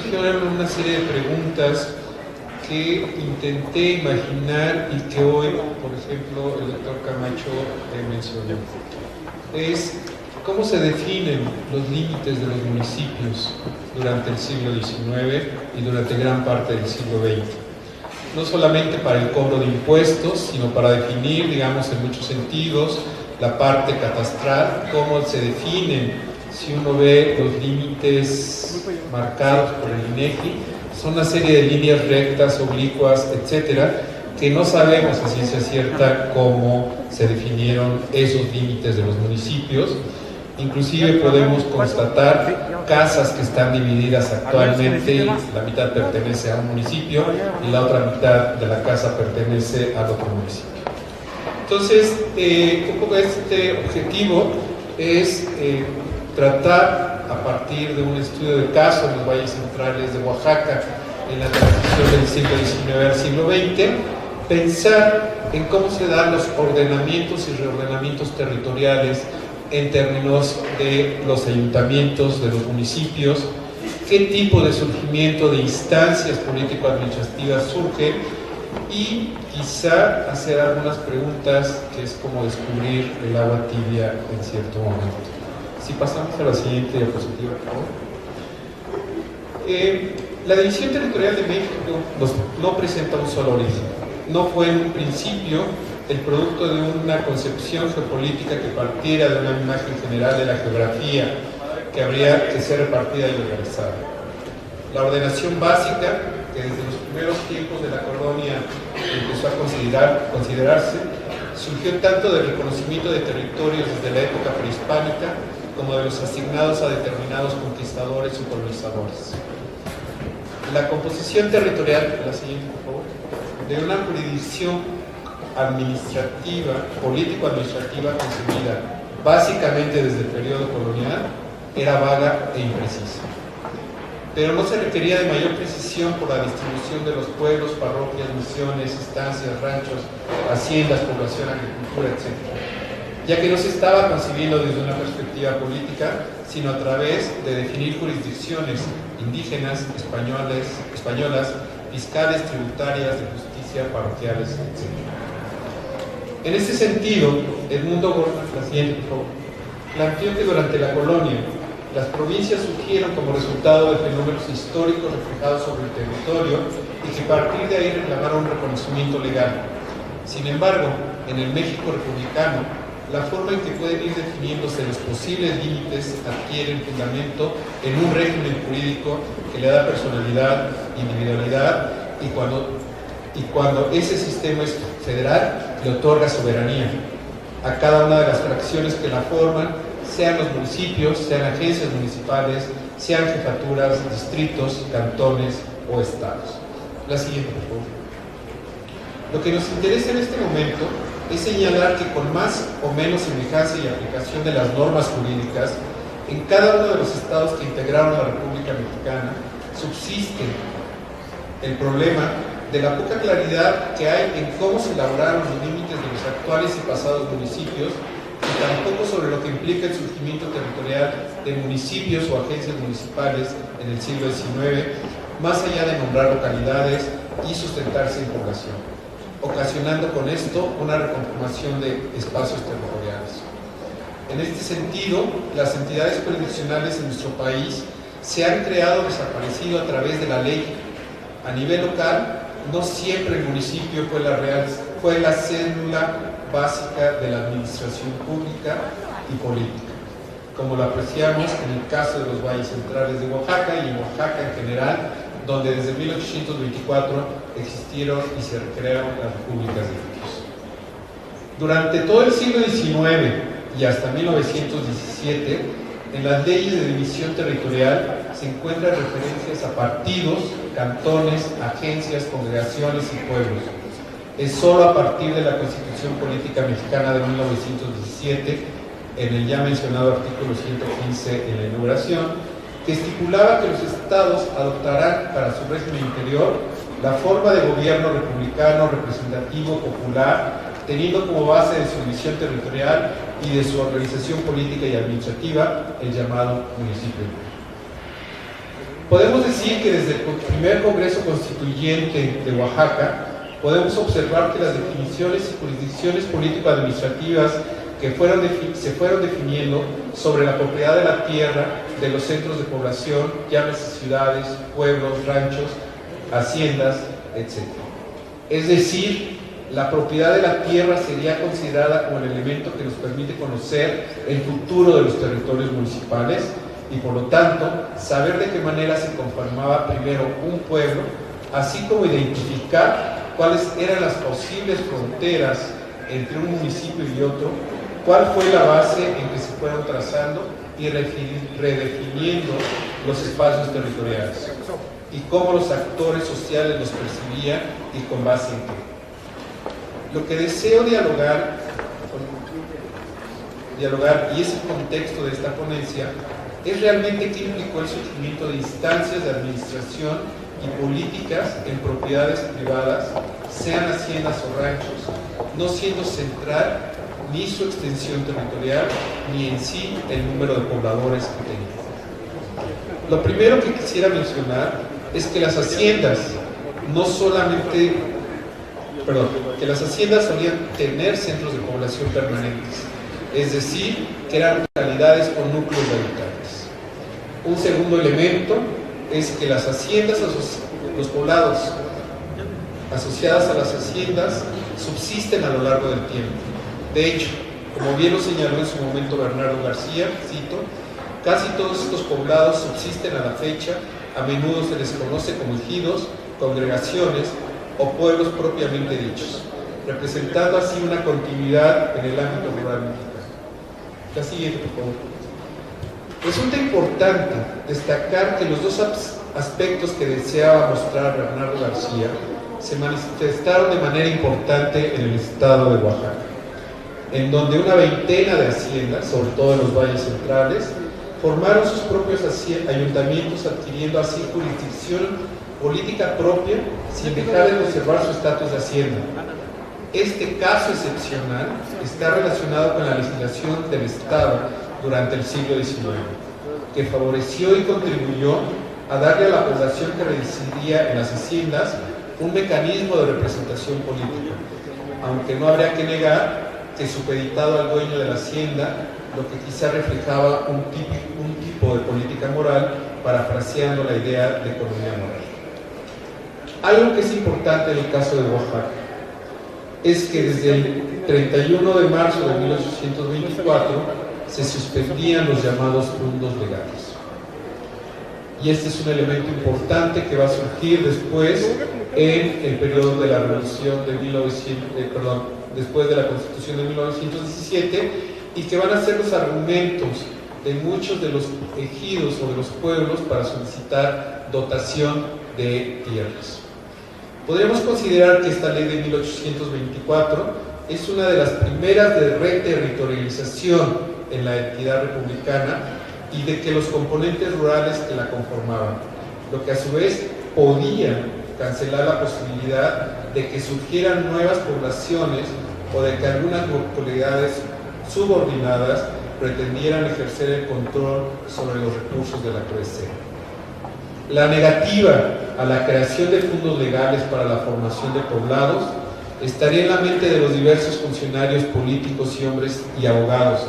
Surgieron una serie de preguntas que intenté imaginar y que hoy, por ejemplo, el doctor Camacho mencionó. Es cómo se definen los límites de los municipios durante el siglo XIX y durante gran parte del siglo XX. No solamente para el cobro de impuestos, sino para definir, digamos, en muchos sentidos, la parte catastral, cómo se definen. Si uno ve los límites marcados por el INEGI, son una serie de líneas rectas, oblicuas, etcétera, que no sabemos a ciencia cierta cómo se definieron esos límites de los municipios. Inclusive podemos constatar casas que están divididas actualmente, la mitad pertenece a un municipio y la otra mitad de la casa pertenece al otro municipio. Entonces, un poco este objetivo es tratar, a partir de un estudio de caso en los valles centrales de Oaxaca, en la transición del siglo XIX al siglo XX, pensar en cómo se dan los ordenamientos y reordenamientos territoriales en términos de los ayuntamientos, de los municipios, qué tipo de surgimiento de instancias político-administrativas surge y quizá hacer algunas preguntas que es como descubrir el agua tibia en cierto momento. Si pasamos a la siguiente diapositiva, por favor. La división territorial de México no presenta un solo origen. No fue en un principio el producto de una concepción geopolítica que partiera de una imagen general de la geografía que habría que ser repartida y organizada. La ordenación básica, que desde los primeros tiempos de la colonia empezó a considerarse, surgió tanto del reconocimiento de territorios desde la época prehispánica como de los asignados a determinados conquistadores o colonizadores. La composición territorial, la siguiente por favor, de una jurisdicción administrativa, político-administrativa concebida básicamente desde el periodo colonial, era vaga e imprecisa. Pero no se requería de mayor precisión por la distribución de los pueblos, parroquias, misiones, estancias, ranchos, haciendas, población, agricultura, etc., ya que no se estaba concibiendo desde una perspectiva política, sino a través de definir jurisdicciones indígenas, españolas, fiscales, tributarias, de justicia, parroquiales, etc. En este sentido, Edmundo Gortner, la siguiente, por favor, planteó que durante la colonia las provincias surgieron como resultado de fenómenos históricos reflejados sobre el territorio y que a partir de ahí reclamaron un reconocimiento legal. Sin embargo, en el México republicano, la forma en que pueden ir definiéndose los posibles límites adquiere el fundamento en un régimen jurídico que le da personalidad, individualidad y cuando ese sistema es federal, le otorga soberanía a cada una de las fracciones que la forman, sean los municipios, sean agencias municipales, sean jefaturas, distritos, cantones o estados. La siguiente, por favor. Lo que nos interesa en este momento es señalar que con más o menos semejanza y aplicación de las normas jurídicas, en cada uno de los estados que integraron la República Mexicana subsiste el problema de la poca claridad que hay en cómo se elaboraron los límites de los actuales y pasados municipios y tampoco sobre lo que implica el surgimiento territorial de municipios o agencias municipales en el siglo XIX, más allá de nombrar localidades y sustentarse en población, ocasionando con esto una reconformación de espacios territoriales. En este sentido, las entidades jurisdiccionales en nuestro país se han creado o desaparecido a través de la ley. A nivel local, no siempre el municipio fue la célula básica de la administración pública y política, como lo apreciamos en el caso de los valles centrales de Oaxaca y en Oaxaca en general, donde desde 1824 existieron y se recrearon las repúblicas de indios. Durante todo el siglo XIX y hasta 1917, en las leyes de división territorial se encuentran referencias a partidos, cantones, agencias, congregaciones y pueblos. Es solo a partir de la Constitución Política Mexicana de 1917, en el ya mencionado artículo 115 en la inauguración, que estipulaba que los estados adoptarán para su régimen interior la forma de gobierno republicano, representativo, popular, teniendo como base de su división territorial y de su organización política y administrativa el llamado municipio. Podemos decir que desde el primer Congreso Constituyente de Oaxaca podemos observar que las definiciones y jurisdicciones político-administrativas que se fueron definiendo sobre la propiedad de la tierra de los centros de población, llámese ciudades, pueblos, ranchos, haciendas, etc. Es decir, la propiedad de la tierra sería considerada como el elemento que nos permite conocer el futuro de los territorios municipales y, por lo tanto, saber de qué manera se conformaba primero un pueblo, así como identificar cuáles eran las posibles fronteras entre un municipio y otro, cuál fue la base en que se fueron trazando y redefiniendo los espacios territoriales, y cómo los actores sociales los percibían y con base en qué. Lo que deseo dialogar, y es el contexto de esta ponencia, es realmente qué implicó el surgimiento de instancias de administración y políticas en propiedades privadas, sean haciendas o ranchos, no siendo central ni su extensión territorial, ni en sí el número de pobladores que tenían. Lo primero que quisiera mencionar es que las haciendas que las haciendas solían tener centros de población permanentes, es decir, que eran localidades con núcleos de habitantes. Un segundo elemento es que las haciendas, los poblados asociadas a las haciendas, subsisten a lo largo del tiempo. De hecho, como bien lo señaló en su momento Bernardo García, cito, casi todos estos poblados subsisten a la fecha, a menudo se les conoce como ejidos, congregaciones o pueblos propiamente dichos, representando así una continuidad en el ámbito rural mexicano. La siguiente, por favor. Resulta importante destacar que los dos aspectos que deseaba mostrar Bernardo García se manifestaron de manera importante en el estado de Oaxaca, en donde una veintena de haciendas, sobre todo en los valles centrales, formaron sus propios ayuntamientos, adquiriendo así jurisdicción política propia sin dejar de conservar su estatus de hacienda. Este caso excepcional está relacionado con la legislación del Estado durante el siglo XIX, que favoreció y contribuyó a darle a la población que residía en las haciendas un mecanismo de representación política, aunque no habría que negar que supeditado al dueño de la hacienda, lo que quizá reflejaba un tipo de política moral, parafraseando la idea de economía moral. Algo que es importante en el caso de Oaxaca es que desde el 31 de marzo de 1824 se suspendían los llamados fundos legales. Y este es un elemento importante que va a surgir después en el periodo de la revolución de después de la Constitución de 1917, y que van a ser los argumentos de muchos de los ejidos o de los pueblos para solicitar dotación de tierras. Podríamos considerar que esta ley de 1824 es una de las primeras de reterritorialización en la entidad republicana y de que los componentes rurales que la conformaban, lo que a su vez podía cancelar la posibilidad de que surgieran nuevas poblaciones o de que algunas localidades subordinadas pretendieran ejercer el control sobre los recursos de la cabecera. La negativa a la creación de fondos legales para la formación de poblados estaría en la mente de los diversos funcionarios políticos y hombres y abogados,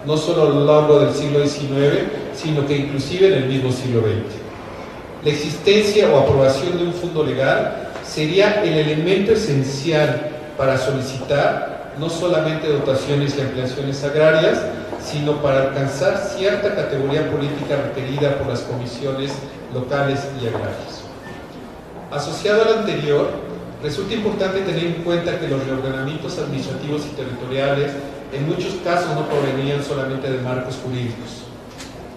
no solo a lo largo del siglo XIX, sino que inclusive en el mismo siglo XX. La existencia o aprobación de un fondo legal sería el elemento esencial para solicitar no solamente dotaciones y ampliaciones agrarias, sino para alcanzar cierta categoría política requerida por las comisiones locales y agrarias. Asociado al anterior, resulta importante tener en cuenta que los reordenamientos administrativos y territoriales en muchos casos no provenían solamente de marcos jurídicos.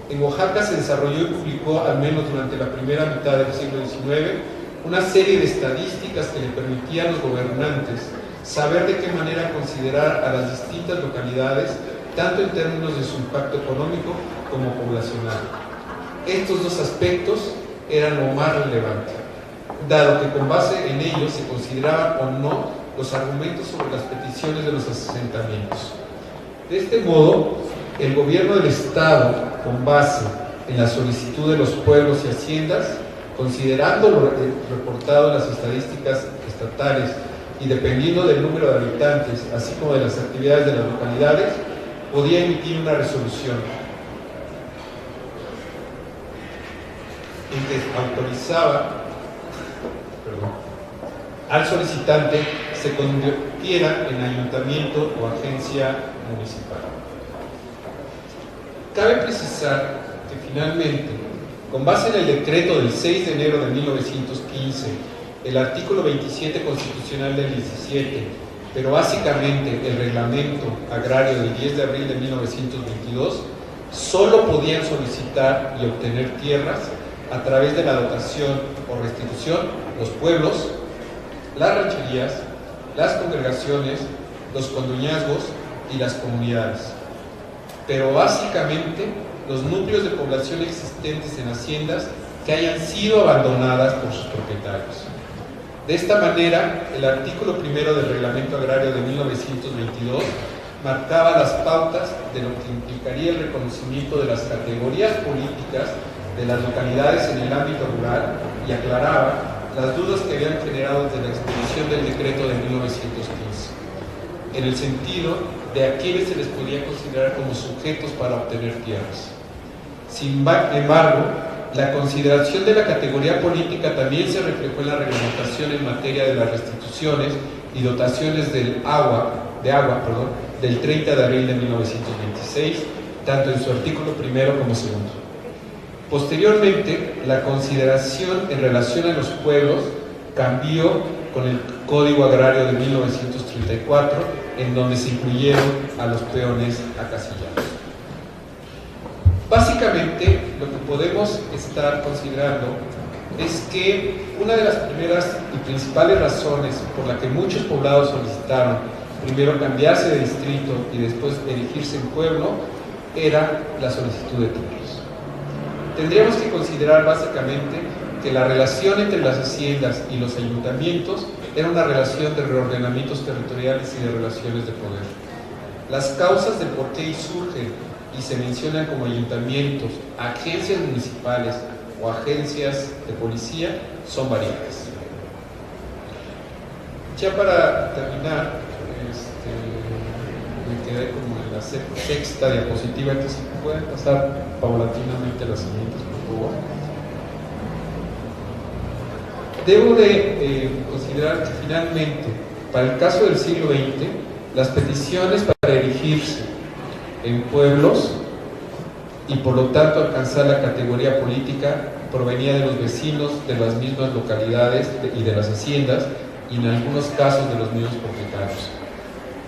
En Oaxaca se desarrolló y publicó, al menos durante la primera mitad del siglo XIX, una serie de estadísticas que le permitían a los gobernantes saber de qué manera considerar a las distintas localidades, tanto en términos de su impacto económico como poblacional. Estos dos aspectos eran lo más relevante, dado que con base en ellos se consideraban o no los argumentos sobre las peticiones de los asentamientos. De este modo, el gobierno del Estado, con base en la solicitud de los pueblos y haciendas, considerando lo reportado en las estadísticas estatales y dependiendo del número de habitantes, así como de las actividades de las localidades, podía emitir una resolución en que autorizaba al solicitante se convirtiera en ayuntamiento o agencia municipal. Cabe precisar que finalmente, con base en el decreto del 6 de enero de 1915, el artículo 27 constitucional del 17, pero básicamente el reglamento agrario del 10 de abril de 1922, solo podían solicitar y obtener tierras a través de la dotación o restitución los pueblos, las rancherías, las congregaciones, los conduñazgos y las comunidades. Pero básicamente los núcleos de población existentes en haciendas que hayan sido abandonadas por sus propietarios. De esta manera, el artículo primero del Reglamento Agrario de 1922 marcaba las pautas de lo que implicaría el reconocimiento de las categorías políticas de las localidades en el ámbito rural y aclaraba las dudas que habían generado desde la expedición del decreto de 1915, en el sentido de a quienes se les podía considerar como sujetos para obtener tierras. Sin embargo, la consideración de la categoría política también se reflejó en la reglamentación en materia de las restituciones y dotaciones del del 30 de abril de 1926, tanto en su artículo primero como segundo. Posteriormente, la consideración en relación a los pueblos cambió con el Código Agrario de 1934, en donde se incluyeron a los peones acasillados. Básicamente, lo que podemos estar considerando es que una de las primeras y principales razones por la que muchos poblados solicitaron primero cambiarse de distrito y después erigirse en pueblo era la solicitud de tierras. Tendríamos que considerar básicamente que la relación entre las haciendas y los ayuntamientos era una relación de reordenamientos territoriales y de relaciones de poder. Las causas del por qué surgen y se mencionan como ayuntamientos, agencias municipales o agencias de policía son variadas. Ya para terminar, me quedé como en la sexta diapositiva, entonces pueden pasar paulatinamente las siguientes, por favor. Debo de considerar que finalmente, para el caso del siglo XX, las peticiones para erigirse en pueblos y por lo tanto alcanzar la categoría política provenía de los vecinos de las mismas localidades y de las haciendas y en algunos casos de los mismos propietarios.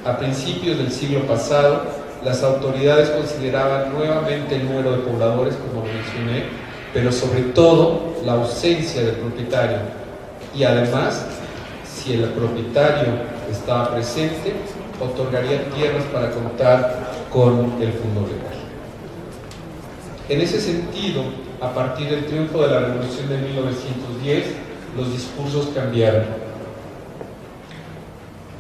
A principios del siglo pasado, las autoridades consideraban nuevamente el número de pobladores, como lo mencioné, pero sobre todo la ausencia del propietario y además, si el propietario estaba presente, otorgaría tierras para contar con el fondo legal. En ese sentido, a partir del triunfo de la Revolución de 1910, los discursos cambiaron.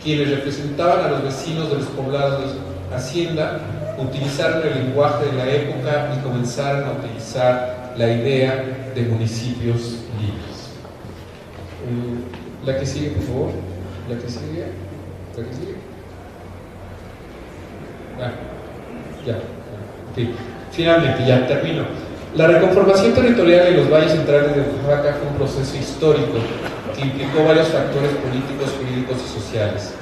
Quienes representaban a los vecinos de los poblados de hacienda utilizaron el lenguaje de la época y comenzaron a utilizar la idea de municipios libres. La que sigue, por favor. La que sigue. Finalmente, ya termino. La reconformación territorial en los valles centrales de Oaxaca fue un proceso histórico que implicó varios factores políticos, jurídicos y sociales.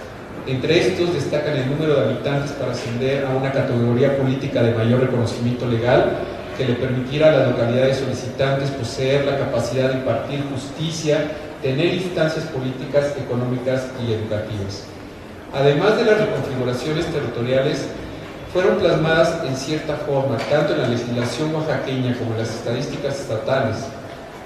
Entre estos destacan el número de habitantes para ascender a una categoría política de mayor reconocimiento legal que le permitiera a las localidades solicitantes poseer la capacidad de impartir justicia, tener instancias políticas, económicas y educativas. Además de las reconfiguraciones territoriales, fueron plasmadas en cierta forma, tanto en la legislación oaxaqueña como en las estadísticas estatales.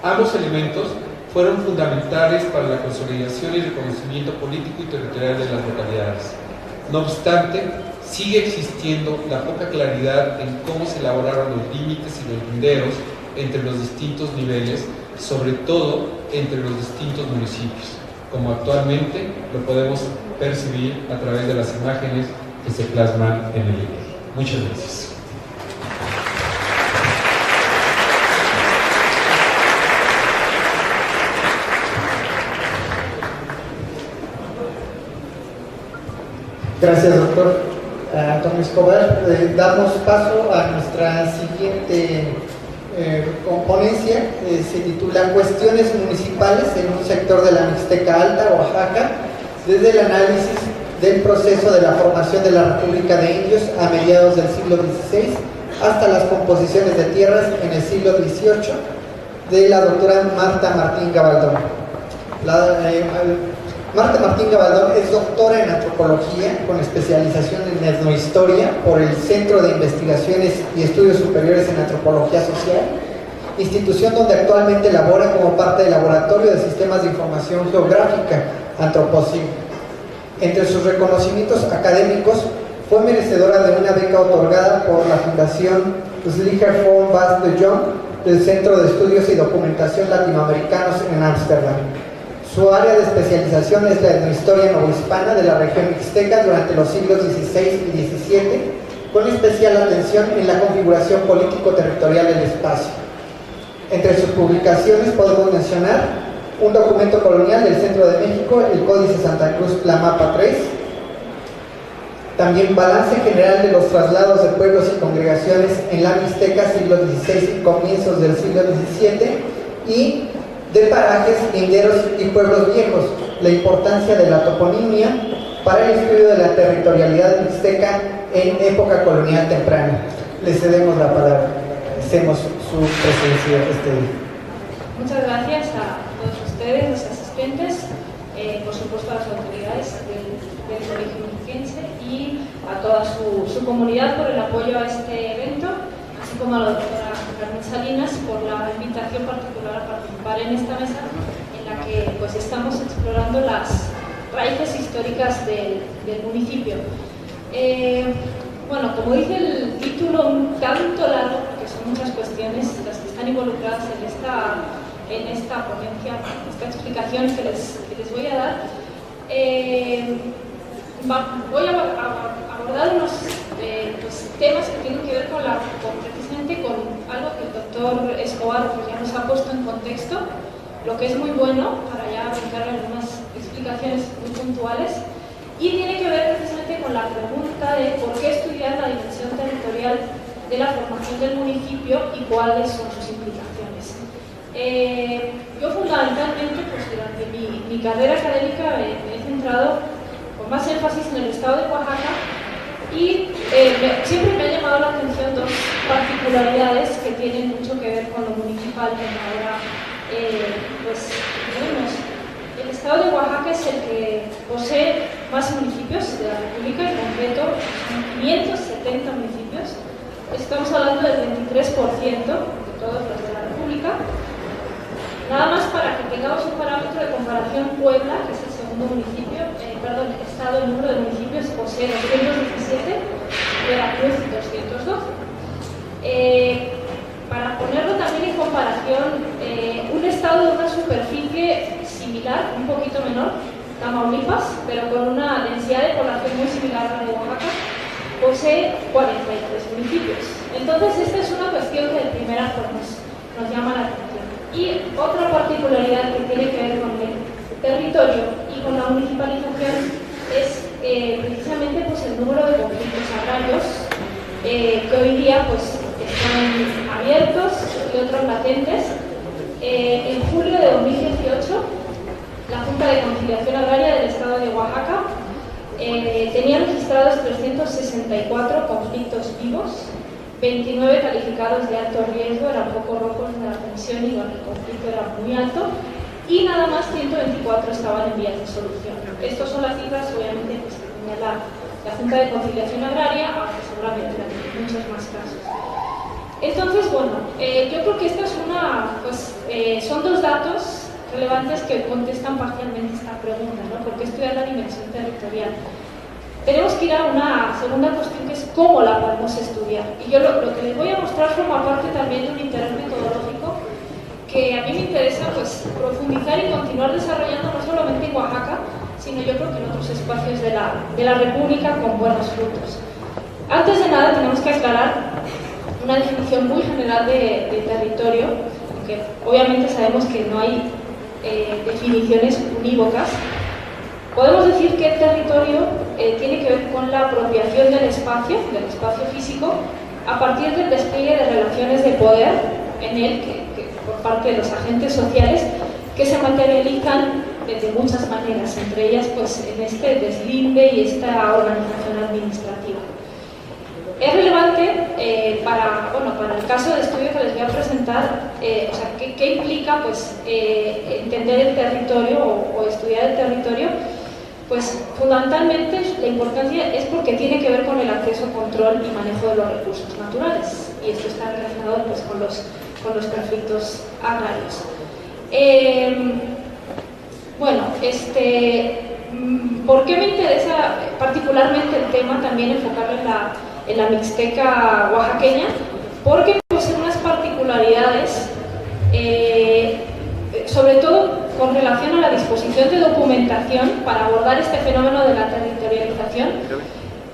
Ambos elementos fueron fundamentales para la consolidación y reconocimiento político y territorial de las localidades. No obstante, sigue existiendo la poca claridad en cómo se elaboraron los límites y los linderos entre los distintos niveles, sobre todo entre los distintos municipios, como actualmente lo podemos percibir a través de las imágenes que se plasman en el libro. Muchas gracias. Gracias, doctor Antonio Escobar. Damos paso a nuestra siguiente ponencia. Se titula Cuestiones municipales en un sector de la Mixteca Alta, Oaxaca, desde el análisis del proceso de la formación de la República de Indios a mediados del siglo XVI hasta las composiciones de tierras en el siglo XVIII, de la doctora Marta Martín Gabaldón. Marta Martín Gabaldón es doctora en antropología con especialización en etnohistoria por el Centro de Investigaciones y Estudios Superiores en Antropología Social, institución donde actualmente labora como parte del Laboratorio de Sistemas de Información Geográfica, Antroposim. Entre sus reconocimientos académicos, fue merecedora de una beca otorgada por la Fundación Slicher von Bas de Jong del Centro de Estudios y Documentación Latinoamericanos en Ámsterdam. Su área de especialización es la etnohistoria novohispana de la región mixteca durante los siglos XVI y XVII, con especial atención en la configuración político-territorial del espacio. Entre sus publicaciones podemos mencionar un documento colonial del Centro de México, el Códice Santa Cruz Tlamapa 3, también balance general de los traslados de pueblos y congregaciones en la Mixteca, siglo XVI y comienzos del siglo XVII, y de parajes, linderos y pueblos viejos, la importancia de la toponimia para el estudio de la territorialidad mixteca en época colonial temprana. Le cedemos la palabra, agradecemos su presencia este día. Muchas gracias a todos ustedes, los asistentes, por supuesto a las autoridades del Colegio Mexiquense y a toda su comunidad por el apoyo a este evento, así como a la doctora Carmen Salinas por la invitación particular a participar en esta mesa en la que pues estamos explorando las raíces históricas del municipio. Bueno, como dice el título, un tanto largo, porque son muchas cuestiones las que están involucradas en esta ponencia, esta explicación que les voy a dar. Voy a abordar unos pues, temas que tienen que ver precisamente con algo que el doctor Escobar pues, ya nos ha puesto en contexto, lo que es muy bueno para ya brincar algunas explicaciones muy puntuales, y tiene que ver precisamente con la pregunta de por qué estudiar la dimensión territorial de la formación del municipio y cuáles son sus implicaciones. Yo fundamentalmente, pues durante mi carrera académica me he centrado con más énfasis en el estado de Oaxaca y siempre me ha llamado la atención dos particularidades que tienen mucho que ver con lo municipal, como ahora pues vemos. El estado de Oaxaca es el que posee más municipios de la República, en concreto son 570 municipios. Estamos hablando del 23% de todos los de la República. Nada más para que tengamos un parámetro de comparación, Puebla, que es el segundo municipio, el estado, el número de municipios posee 217, Veracruz 212. Para ponerlo también en comparación, un estado de una superficie similar, un poquito menor, Tamaulipas, pero con una densidad de población muy similar a la de Oaxaca, posee 43 municipios. Entonces, esta es una cuestión que de primera nos llama la atención. Y otra particularidad que tiene que ver con el territorio y con la municipalización es precisamente pues, el número de conflictos agrarios que hoy día pues, están abiertos y otros latentes. En julio de 2018, la Junta de Conciliación Agraria del Estado de Oaxaca tenía registrados 364 conflictos vivos, 29 calificados de alto riesgo, eran poco rojos de la comisión y el conflicto era muy alto, y nada más 124 estaban en vías de solución. Estas son las cifras, obviamente, pues, que tenía la Junta de Conciliación Agraria, aunque seguramente hay muchos más casos. Entonces, bueno, yo creo que esta es son dos datos relevantes que contestan parcialmente esta pregunta, ¿no? ¿Por qué estudiar la dimensión territorial? Tenemos que ir a una segunda cuestión, que es cómo la podemos estudiar. Y yo lo que les voy a mostrar forma parte también de un interés metodológico que a mí me interesa pues, profundizar y continuar desarrollando no solamente en Oaxaca, sino yo creo que en otros espacios de la República con buenos frutos. Antes de nada tenemos que aclarar una definición muy general de territorio, aunque obviamente sabemos que no hay definiciones unívocas. Podemos decir que el territorio tiene que ver con la apropiación del espacio físico, a partir del despliegue de relaciones de poder en él, por parte de los agentes sociales, que se materializan de muchas maneras, entre ellas pues, en este deslinde y esta organización administrativa. Es relevante para el caso de estudio que les voy a presentar, ¿qué implica pues, entender el territorio o estudiar el territorio? Pues fundamentalmente la importancia es porque tiene que ver con el acceso, control y manejo de los recursos naturales, y esto está relacionado pues, con los conflictos agrarios. ¿Por qué me interesa particularmente el tema también enfocarlo en la mixteca oaxaqueña? Porque posee unas particularidades, sobre todo con relación a la disposición de documentación para abordar este fenómeno de la territorialización,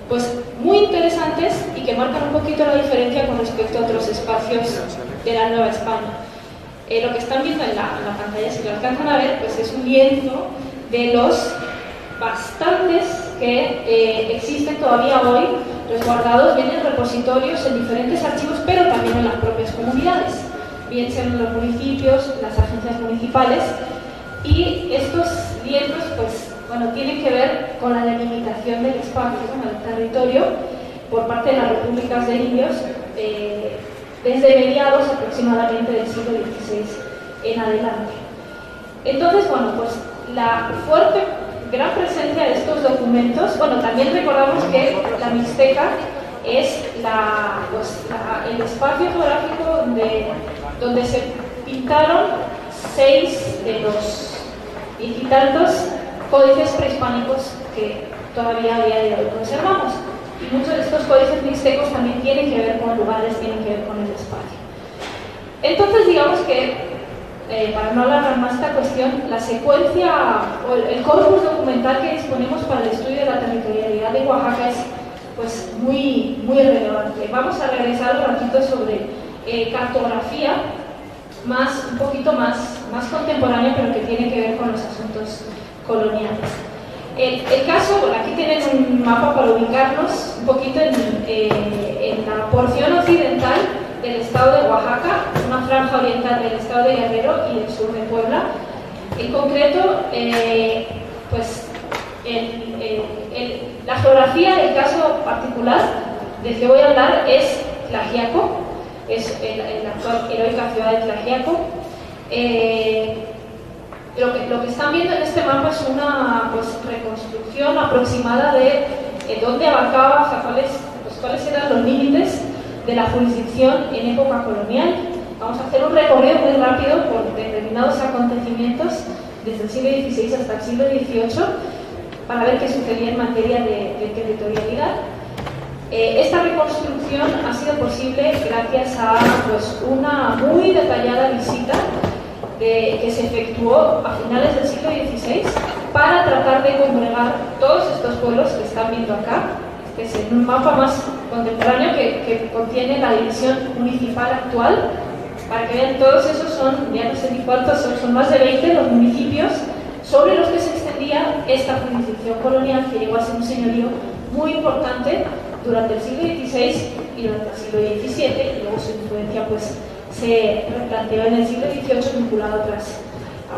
pues muy interesantes y que marcan un poquito la diferencia con respecto a otros espacios de la Nueva España. Lo que están viendo en la pantalla, si lo alcanzan a ver, pues es un lienzo de los bastantes que existen todavía hoy resguardados bien en repositorios, en diferentes archivos, pero también en las propias comunidades, bien sean en los municipios, las agencias municipales, y estos lienzos pues, tienen que ver con la delimitación del espacio, del territorio, por parte de las repúblicas de indios, desde mediados aproximadamente del siglo XVI en adelante. Entonces, pues la fuerte, gran presencia de estos documentos, también recordamos que la Mixteca es el espacio geográfico donde se pintaron 6 de los veintitantos códices prehispánicos que todavía a día de hoy conservamos. Y muchos de estos códices mixtecos también tienen que ver con lugares, tienen que ver con el espacio. Entonces, digamos que, para no alargar más esta cuestión, la secuencia o el corpus documental que disponemos para el estudio de la territorialidad de Oaxaca es pues, muy relevante. Vamos a regresar un ratito sobre cartografía, un poquito más contemporánea, pero que tiene que ver con los asuntos coloniales. El caso, aquí tienen un mapa para ubicarnos un poquito en la porción occidental del estado de Oaxaca, una franja oriental del estado de Guerrero y del sur de Puebla. En concreto, la geografía del caso particular del que voy a hablar es Tlaxiaco, es la actual heroica ciudad de Tlaxiaco. Lo que están viendo en este mapa es una reconstrucción aproximada de dónde abarcaba, cuáles eran los límites de la jurisdicción en época colonial. Vamos a hacer un recorrido muy rápido por determinados acontecimientos desde el siglo XVI hasta el siglo XVIII para ver qué sucedía en materia de territorialidad. Esta reconstrucción ha sido posible gracias a una muy detallada visita que se efectuó a finales del siglo XVI para tratar de congregar todos estos pueblos que están viendo acá. Este es un mapa más contemporáneo que contiene la división municipal actual, para que vean, todos esos ya no sé ni cuántos, son más de 20 los municipios sobre los que se extendía esta jurisdicción colonial, que llegó a ser un señorío muy importante durante el siglo XVI y durante el siglo XVII, y luego su influencia se replanteó en el siglo XVIII vinculado a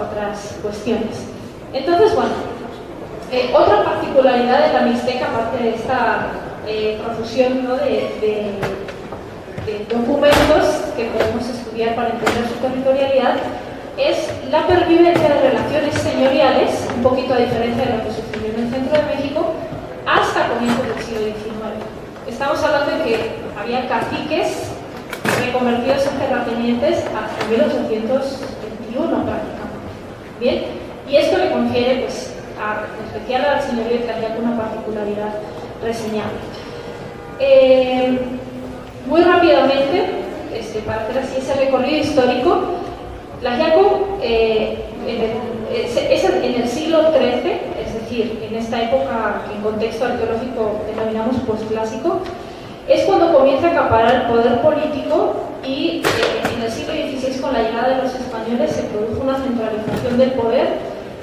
otras cuestiones. Entonces, otra particularidad de la Mixteca, aparte de esta profusión de documentos que podemos estudiar para entender su territorialidad, es la pervivencia de relaciones señoriales, un poquito a diferencia de lo que sucedió en el centro de México, hasta comienzos del siglo XIX. Estamos hablando de que había caciques reconvertidos en terratenientes hasta 1821 prácticamente. Bien, y esto le confiere, en especial al señorío de Tlaxiaco, una particularidad reseñable. Muy rápidamente, para hacer así ese recorrido histórico, Tlaxiaco es en el siglo XIII, es decir, en esta época que en contexto arqueológico denominamos postclásico, es cuando comienza a acaparar el poder político y en el siglo XVI, con la llegada de los españoles, se produjo una centralización del poder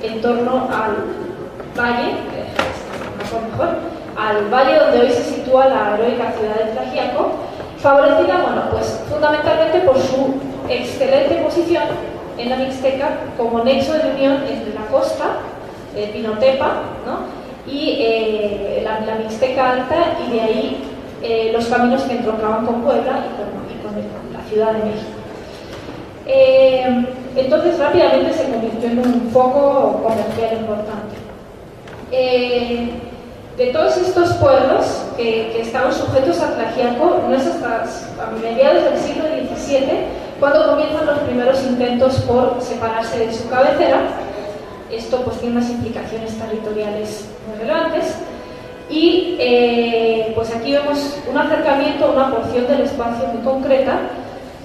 en torno al valle, mejor, al valle donde hoy se sitúa la heroica ciudad de Tlaxiaco, favorecida, bueno, pues fundamentalmente por su excelente posición en la Mixteca como nexo de unión entre la costa, Pinotepa, ¿no?, y la Mixteca Alta, y de ahí los caminos que entroncaban con Puebla y con la Ciudad de México. Entonces rápidamente se convirtió en un foco comercial importante. De todos estos pueblos que estaban sujetos a Tlaxiaco, no es hasta a mediados del siglo XVII cuando comienzan los primeros intentos por separarse de su cabecera. Esto pues tiene unas implicaciones territoriales muy relevantes. Y pues aquí vemos un acercamiento a una porción del espacio muy concreta.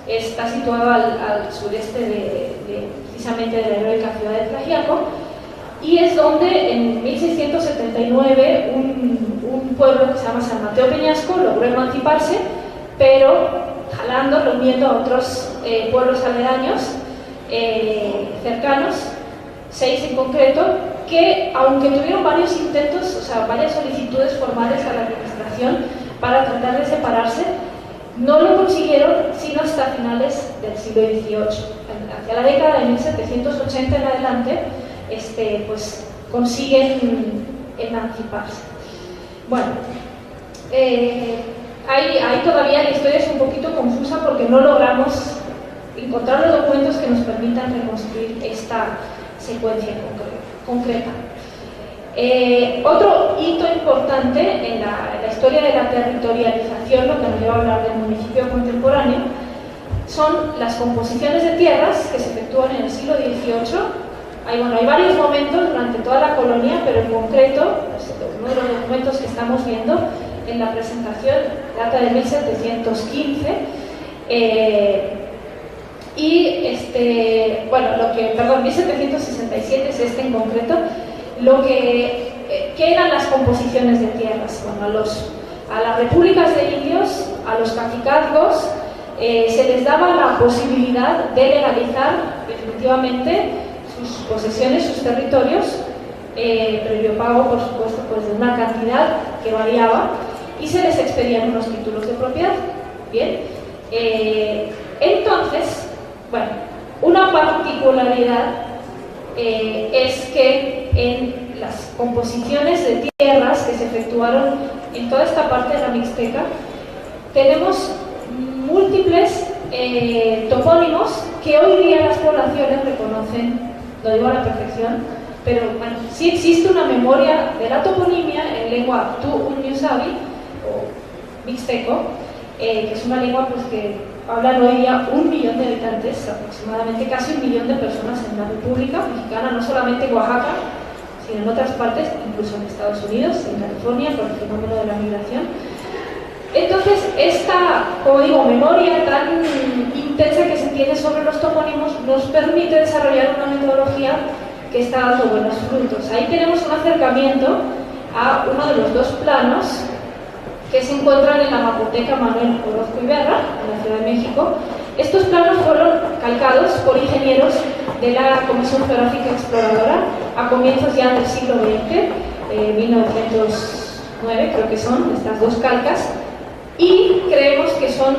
Está situado al sureste precisamente de la heroica ciudad de Tlaxiaco, y es donde en 1679 un pueblo que se llama San Mateo Peñasco logró emanciparse, pero jalando, reuniendo a otros pueblos aledaños cercanos, 6 en concreto, que aunque tuvieron varios intentos, o sea, varias solicitudes formales a la administración para tratar de separarse, no lo consiguieron sino hasta finales del siglo XVIII. Hacia la década de 1780 en adelante, pues consiguen emanciparse. Bueno, ahí todavía la historia es un poquito confusa porque no logramos encontrar los documentos que nos permitan reconstruir esta secuencia concreta. Otro hito importante en la historia de la territorialización, lo que nos lleva a hablar del municipio contemporáneo, son las composiciones de tierras que se efectúan en el siglo XVIII. Hay varios momentos durante toda la colonia, pero en concreto, pues, uno de los documentos que estamos viendo en la presentación data de 1715. Perdón, 1767 es este en concreto. ¿Qué eran las composiciones de tierras? Bueno, a las repúblicas de indios, a los cacicazgos, se les daba la posibilidad de legalizar definitivamente sus posesiones, sus territorios, previo pago, por supuesto, pues de una cantidad que variaba, y se les expedían unos títulos de propiedad. Bien, entonces, bueno, una particularidad es que en las composiciones de tierras que se efectuaron en toda esta parte de la Mixteca tenemos múltiples topónimos que hoy día las poblaciones reconocen, lo digo a la perfección, pero bueno, sí existe una memoria de la toponimia en lengua tu-un-yusabi o mixteco, que es una lengua pues, que hablan hoy día 1 millón de habitantes, aproximadamente casi 1 millón de personas en la República Mexicana, no solamente en Oaxaca, sino en otras partes, incluso en Estados Unidos, en California, por el fenómeno de la migración. Entonces, esta, como digo, memoria tan intensa que se tiene sobre los topónimos nos permite desarrollar una metodología que está dando buenos frutos. Ahí tenemos un acercamiento a uno de los 2 planos que se encuentran en la Mapoteca Manuel Orozco Iberra, en la Ciudad de México. Estos planos fueron calcados por ingenieros de la Comisión Geográfica Exploradora a comienzos ya del siglo XX, 1909 creo que son estas 2 calcas, y creemos que son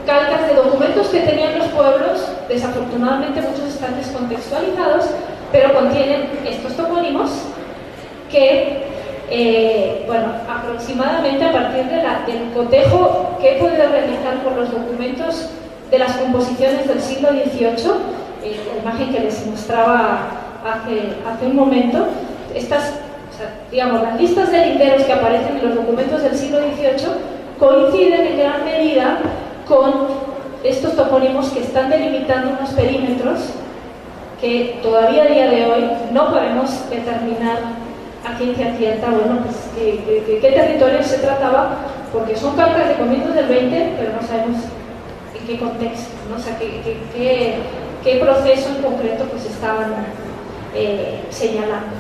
calcas de documentos que tenían los pueblos. Desafortunadamente muchos están descontextualizados, pero contienen estos topónimos que aproximadamente a partir del cotejo que he podido realizar por los documentos de las composiciones del siglo XVIII, la imagen que les mostraba hace un momento, las listas de linderos que aparecen en los documentos del siglo XVIII coinciden en gran medida con estos topónimos que están delimitando unos perímetros que todavía a día de hoy no podemos determinar a ciencia cierta, pues qué territorio se trataba, porque son calcas de comienzos del 20, pero no sabemos en qué contexto, ¿no? O sea, qué proceso en concreto pues estaban señalando.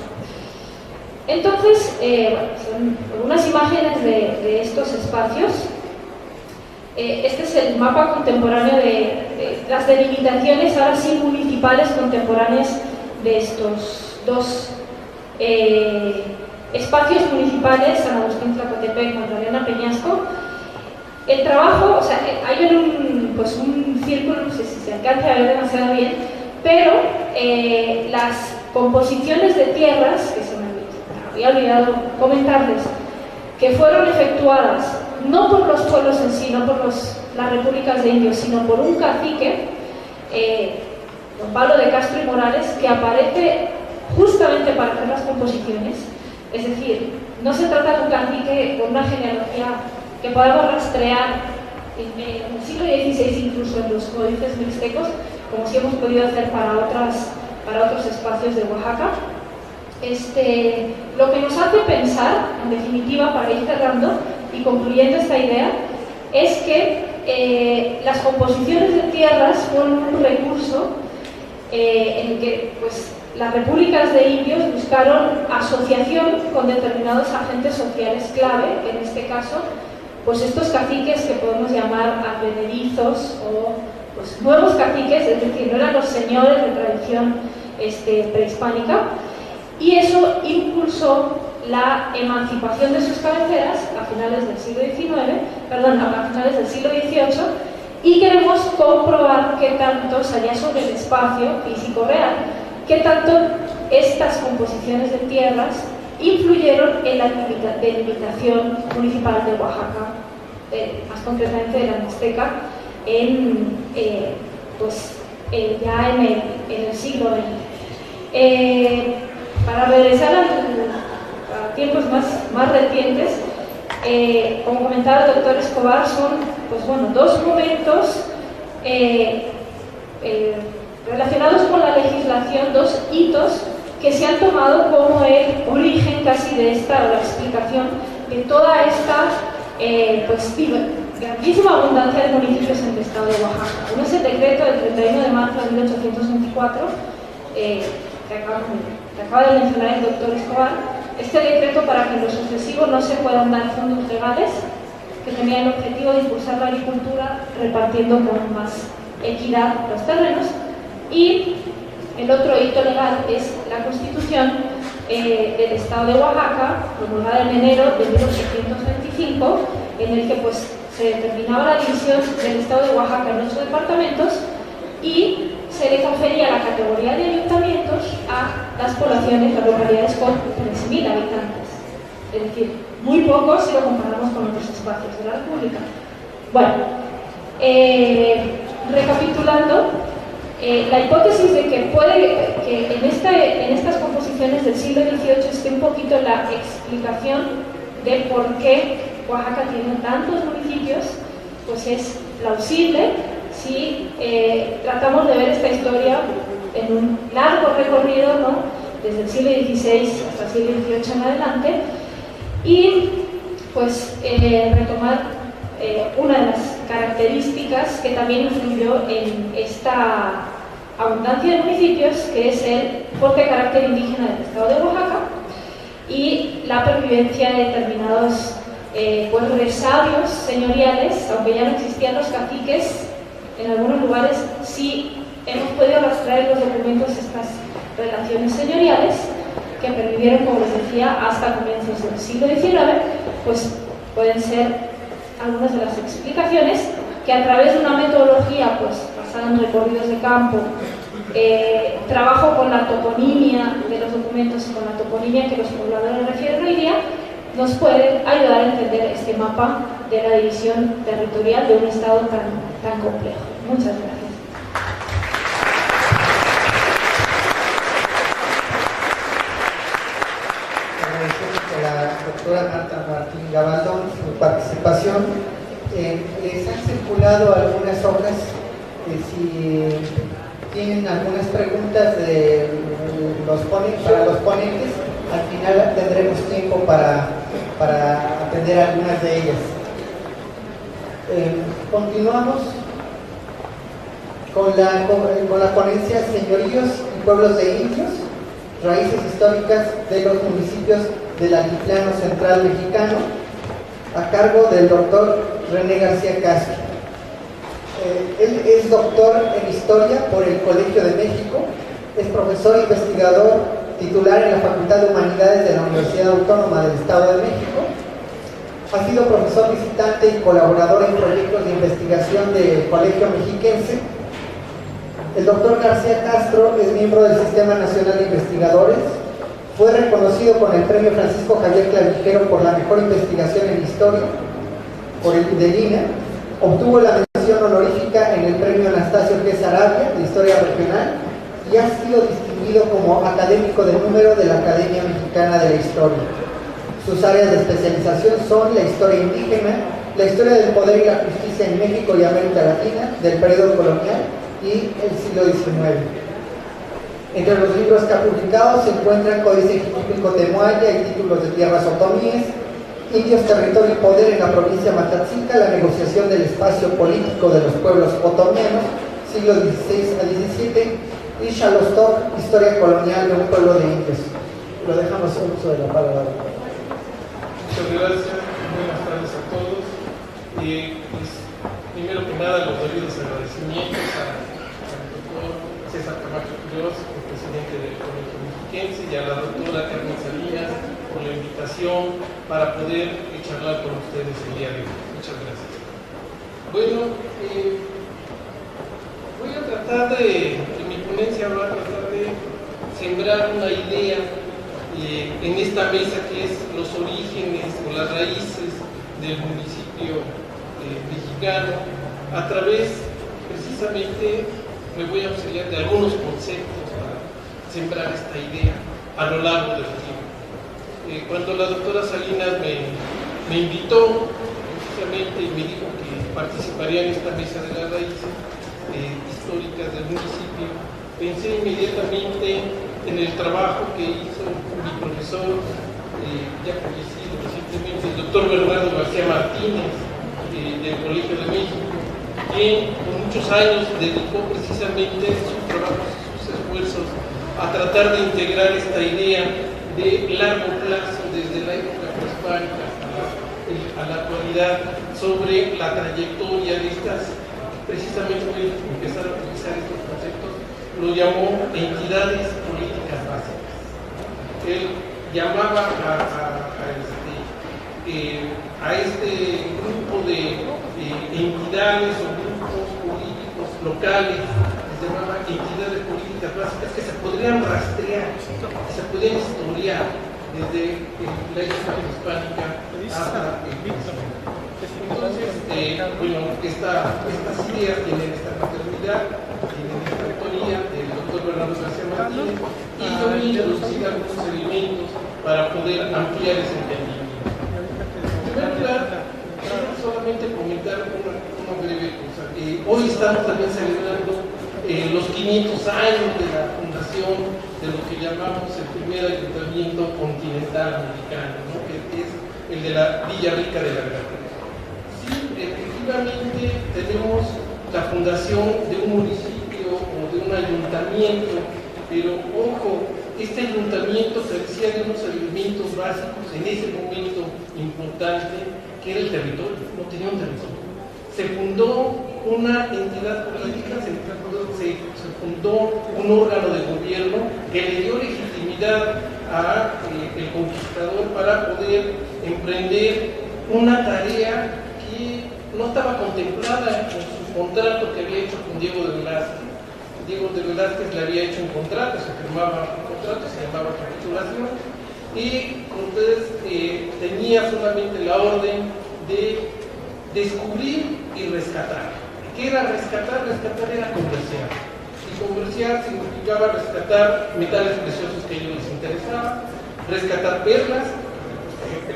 Entonces, son algunas imágenes de estos espacios. Este es el mapa contemporáneo de las delimitaciones, ahora sí municipales contemporáneas, de estos 2 espacios municipales, San Agustín Tlacotepec, Magdalena Peñasco. El trabajo, o sea, hay un círculo, no sé si se alcanza a ver demasiado bien, pero las composiciones de tierras, que se me había olvidado comentarles, que fueron efectuadas no por los pueblos en sí, no por las repúblicas de indios, sino por un cacique, don Pablo de Castro y Morales, que aparece justamente para hacer las composiciones. Es decir, no se trata de un cacique con una genealogía que podemos rastrear en el siglo XVI, incluso en los códices mixtecos, como sí hemos podido hacer para otros espacios de Oaxaca. Lo que nos hace pensar, en definitiva, para ir cerrando y concluyendo esta idea, es que las composiciones de tierras fueron un recurso en el que pues, las repúblicas de indios buscaron asociación con determinados agentes sociales clave, en este caso, pues estos caciques que podemos llamar advenedizos o pues, nuevos caciques, es decir, no eran los señores de tradición prehispánica, y eso impulsó la emancipación de sus cabeceras a finales del siglo XVIII, y queremos comprobar qué tanto, ya sobre el espacio físico real, qué tanto estas composiciones de tierras influyeron en la delimitación municipal de Oaxaca, más concretamente de la Mixteca, ya en el siglo XX. Para regresar a tiempos más recientes, como comentaba el doctor Escobar, son dos momentos relacionados con la legislación, dos hitos que se han tomado como el origen casi de la explicación de toda esta grandísima abundancia de municipios en el estado de Oaxaca. Uno es el decreto del 31 de marzo de 1824, que acaba de mencionar el doctor Escobar. Este decreto, para que en lo sucesivo no se puedan dar fondos legales, que tenía el objetivo de impulsar la agricultura repartiendo con más equidad los terrenos. Y el otro hito legal es la Constitución del Estado de Oaxaca, promulgada en enero de 1825, en el que se determinaba la división del Estado de Oaxaca en 8 departamentos y se le confería la categoría de ayuntamientos a las poblaciones, las localidades con 13.000 habitantes. Es decir, muy pocos si lo comparamos con otros espacios de la República. Bueno, recapitulando, la hipótesis de que puede que en estas composiciones del siglo XVIII esté un poquito la explicación de por qué Oaxaca tiene tantos municipios, pues es plausible si tratamos de ver esta historia en un largo recorrido, ¿no? Desde el siglo XVI hasta el siglo XVIII en adelante, y pues retomar una de las características que también influyó en esta abundancia de municipios, que es el fuerte carácter indígena del estado de Oaxaca y la pervivencia de determinados resabios señoriales. Aunque ya no existían los caciques, en algunos lugares sí hemos podido rastrear en los documentos estas relaciones señoriales que pervivieron, como les decía, hasta comienzos del siglo XIX. Pues pueden ser algunas de las explicaciones que, a través de una metodología basada en recorridos de campo, trabajo con la toponimia de los documentos y con la toponimia que los pobladores refieren hoy día, nos pueden ayudar a entender este mapa de la división territorial de un estado tan complejo. Muchas gracias. Agradecemos a la doctora Marta Martín Gabaldón su participación. Les han circulado algunas hojas. Si tienen algunas preguntas para los ponentes, al final tendremos tiempo para atender algunas de ellas. Continuamos con la ponencia Señoríos y Pueblos de Indios, raíces históricas de los municipios del Altiplano Central Mexicano, a cargo del doctor René García Castro. Él es doctor en Historia por el Colegio de México, es profesor investigador titular en la Facultad de Humanidades de la Universidad Autónoma del Estado de México. Ha sido profesor visitante y colaborador en proyectos de investigación del Colegio Mexiquense. El doctor García Castro es miembro del Sistema Nacional de Investigadores. Fue reconocido con el Premio Francisco Javier Clavijero por la mejor investigación en historia por el INA. Obtuvo la mención honorífica en el Premio Anastasio G. Sarabia de Historia Regional y ha sido distinguido como académico de número de la Academia Mexicana de la Historia. Sus áreas de especialización son la historia indígena, la historia del poder y la justicia en México y América Latina, del periodo colonial y el siglo XIX. Entre los libros que ha publicado se encuentran Códice Jiquipico Temoaya y Títulos de Tierras Otomíes, Indios, Territorio y Poder en la provincia Matatzinca, la negociación del espacio político de los pueblos otomianos, siglos XVI a XVII, y Xalostok, historia colonial de un pueblo de indios. Lo dejamos en uso de la palabra. Muchas gracias, buenas tardes a todos. Pues, primero que nada, los debidos agradecimientos al doctor César Camacho Quiroz, el presidente del Colegio Mexiquense, y a la doctora Carmen Salinas por la invitación para poder charlar con ustedes el día de hoy. Muchas gracias. Bueno, voy a tratar en mi ponencia voy a tratar de sembrar una idea en esta mesa que es los orígenes o las raíces del municipio mexicano. A través, precisamente, me voy a auxiliar de algunos conceptos para sembrar esta idea a lo largo del tiempo. Cuando la doctora Salinas me invitó, precisamente, y me dijo que participaría en esta mesa de las raíces históricas del municipio, pensé inmediatamente en el trabajo que hizo mi profesor, ya fallecido recientemente, el doctor Bernardo García Martínez, del Colegio de México, quien por muchos años dedicó precisamente sus trabajos, sus esfuerzos a tratar de integrar esta idea de largo plazo desde la época prehispánica a la actualidad sobre la trayectoria de estas, precisamente voy a empezar a utilizar estos conceptos, lo llamó entidades políticas básicas. Él llamaba a este grupo de entidades o grupos políticos locales, les llamaba entidades políticas básicas que se podrían rastrear, que se podrían historiar desde la época hispánica hasta el presente. Entonces, bueno, estas ideas tienen esta paternidad, tienen esta autoría del doctor Bernardo García Martínez, y yo voy a introducir algunos elementos para poder ampliar ese entendimiento. En primer lugar, quiero solamente comentar una breve cosa. Hoy estamos también celebrando los 500 años de la fundación de lo que llamamos el primer ayuntamiento continental americano, ¿no? Que es el de la Villa Rica de la Veracruz. Efectivamente, tenemos la fundación de un municipio o de un ayuntamiento, pero ojo, este ayuntamiento carecía de unos elementos básicos en ese momento importante, que era el territorio, no tenía un territorio. Se fundó una entidad política, se fundó un órgano de gobierno que le dio legitimidad al conquistador para poder emprender una tarea que no estaba contemplada en su contrato que había hecho con Diego de Velázquez. Diego de Velázquez le había hecho un contrato, se firmaba un contrato, se llamaba capitulación, y Cortés tenía solamente la orden de descubrir y rescatar. ¿Qué era rescatar? Rescatar era comerciar. Y comerciar significaba rescatar metales preciosos que a ellos les interesaban, rescatar perlas.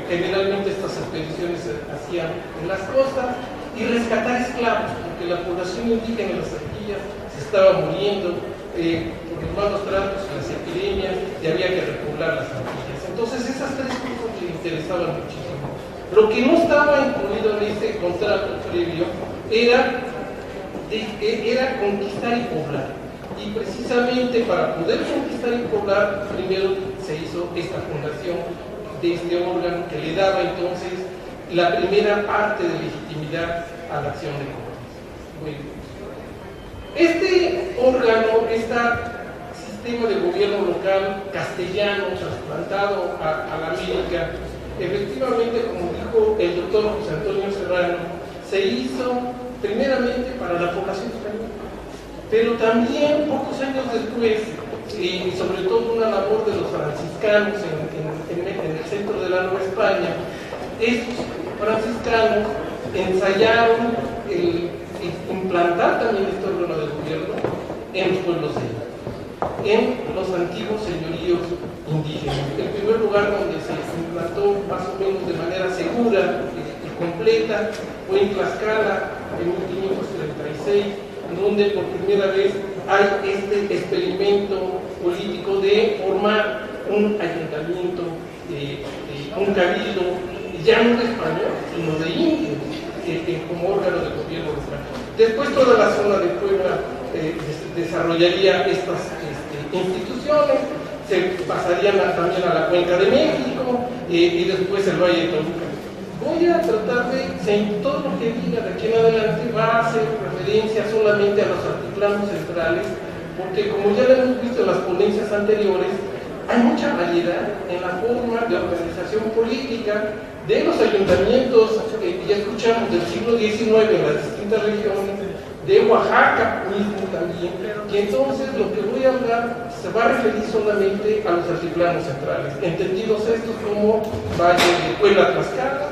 Generalmente estas expediciones se hacían en las costas, y rescatar esclavos, porque la población indígena en las Antillas se estaba muriendo por los malos tratos, las epidemias, y había que repoblar las Antillas. Entonces esas tres cosas le interesaban muchísimo. Lo que no estaba incluido en este contrato previo era conquistar y poblar. Y precisamente para poder conquistar y poblar, primero se hizo esta fundación de este órgano que le daba entonces la primera parte de legitimidad a la acción de Cortés. Bueno, este órgano, este sistema de gobierno local castellano trasplantado a la América, efectivamente, como dijo el doctor José Antonio Serrano, se hizo primeramente para la población española, pero también pocos años después, y sobre todo una labor de los franciscanos en el centro de la Nueva España, estos franciscanos ensayaron implantar también este órgano de gobierno en los pueblos de ellos, en los antiguos señoríos indígenas. El primer lugar donde se implantó más o menos de manera segura y completa fue en Tlaxcala en 1536, donde por primera vez hay este experimento político de formar un ayuntamiento, un cabildo, ya no de español, sino de indios, como órgano de gobierno local. Después toda la zona de Puebla desarrollaría estas instituciones, se pasarían también a la Cuenca de México y después el Valle de Toluca. Voy a tratar de, todo lo que diga de aquí en adelante va a hacer referencia solamente a los altiplanos centrales, porque como ya lo hemos visto en las ponencias anteriores, hay mucha variedad en la forma de organización política de los ayuntamientos, ya escuchamos, del siglo XIX en las distintas regiones, de Oaxaca mismo también, y entonces lo que voy a hablar se va a referir solamente a los altiplanos centrales, entendidos estos como Valle de Puebla, Tlaxcala,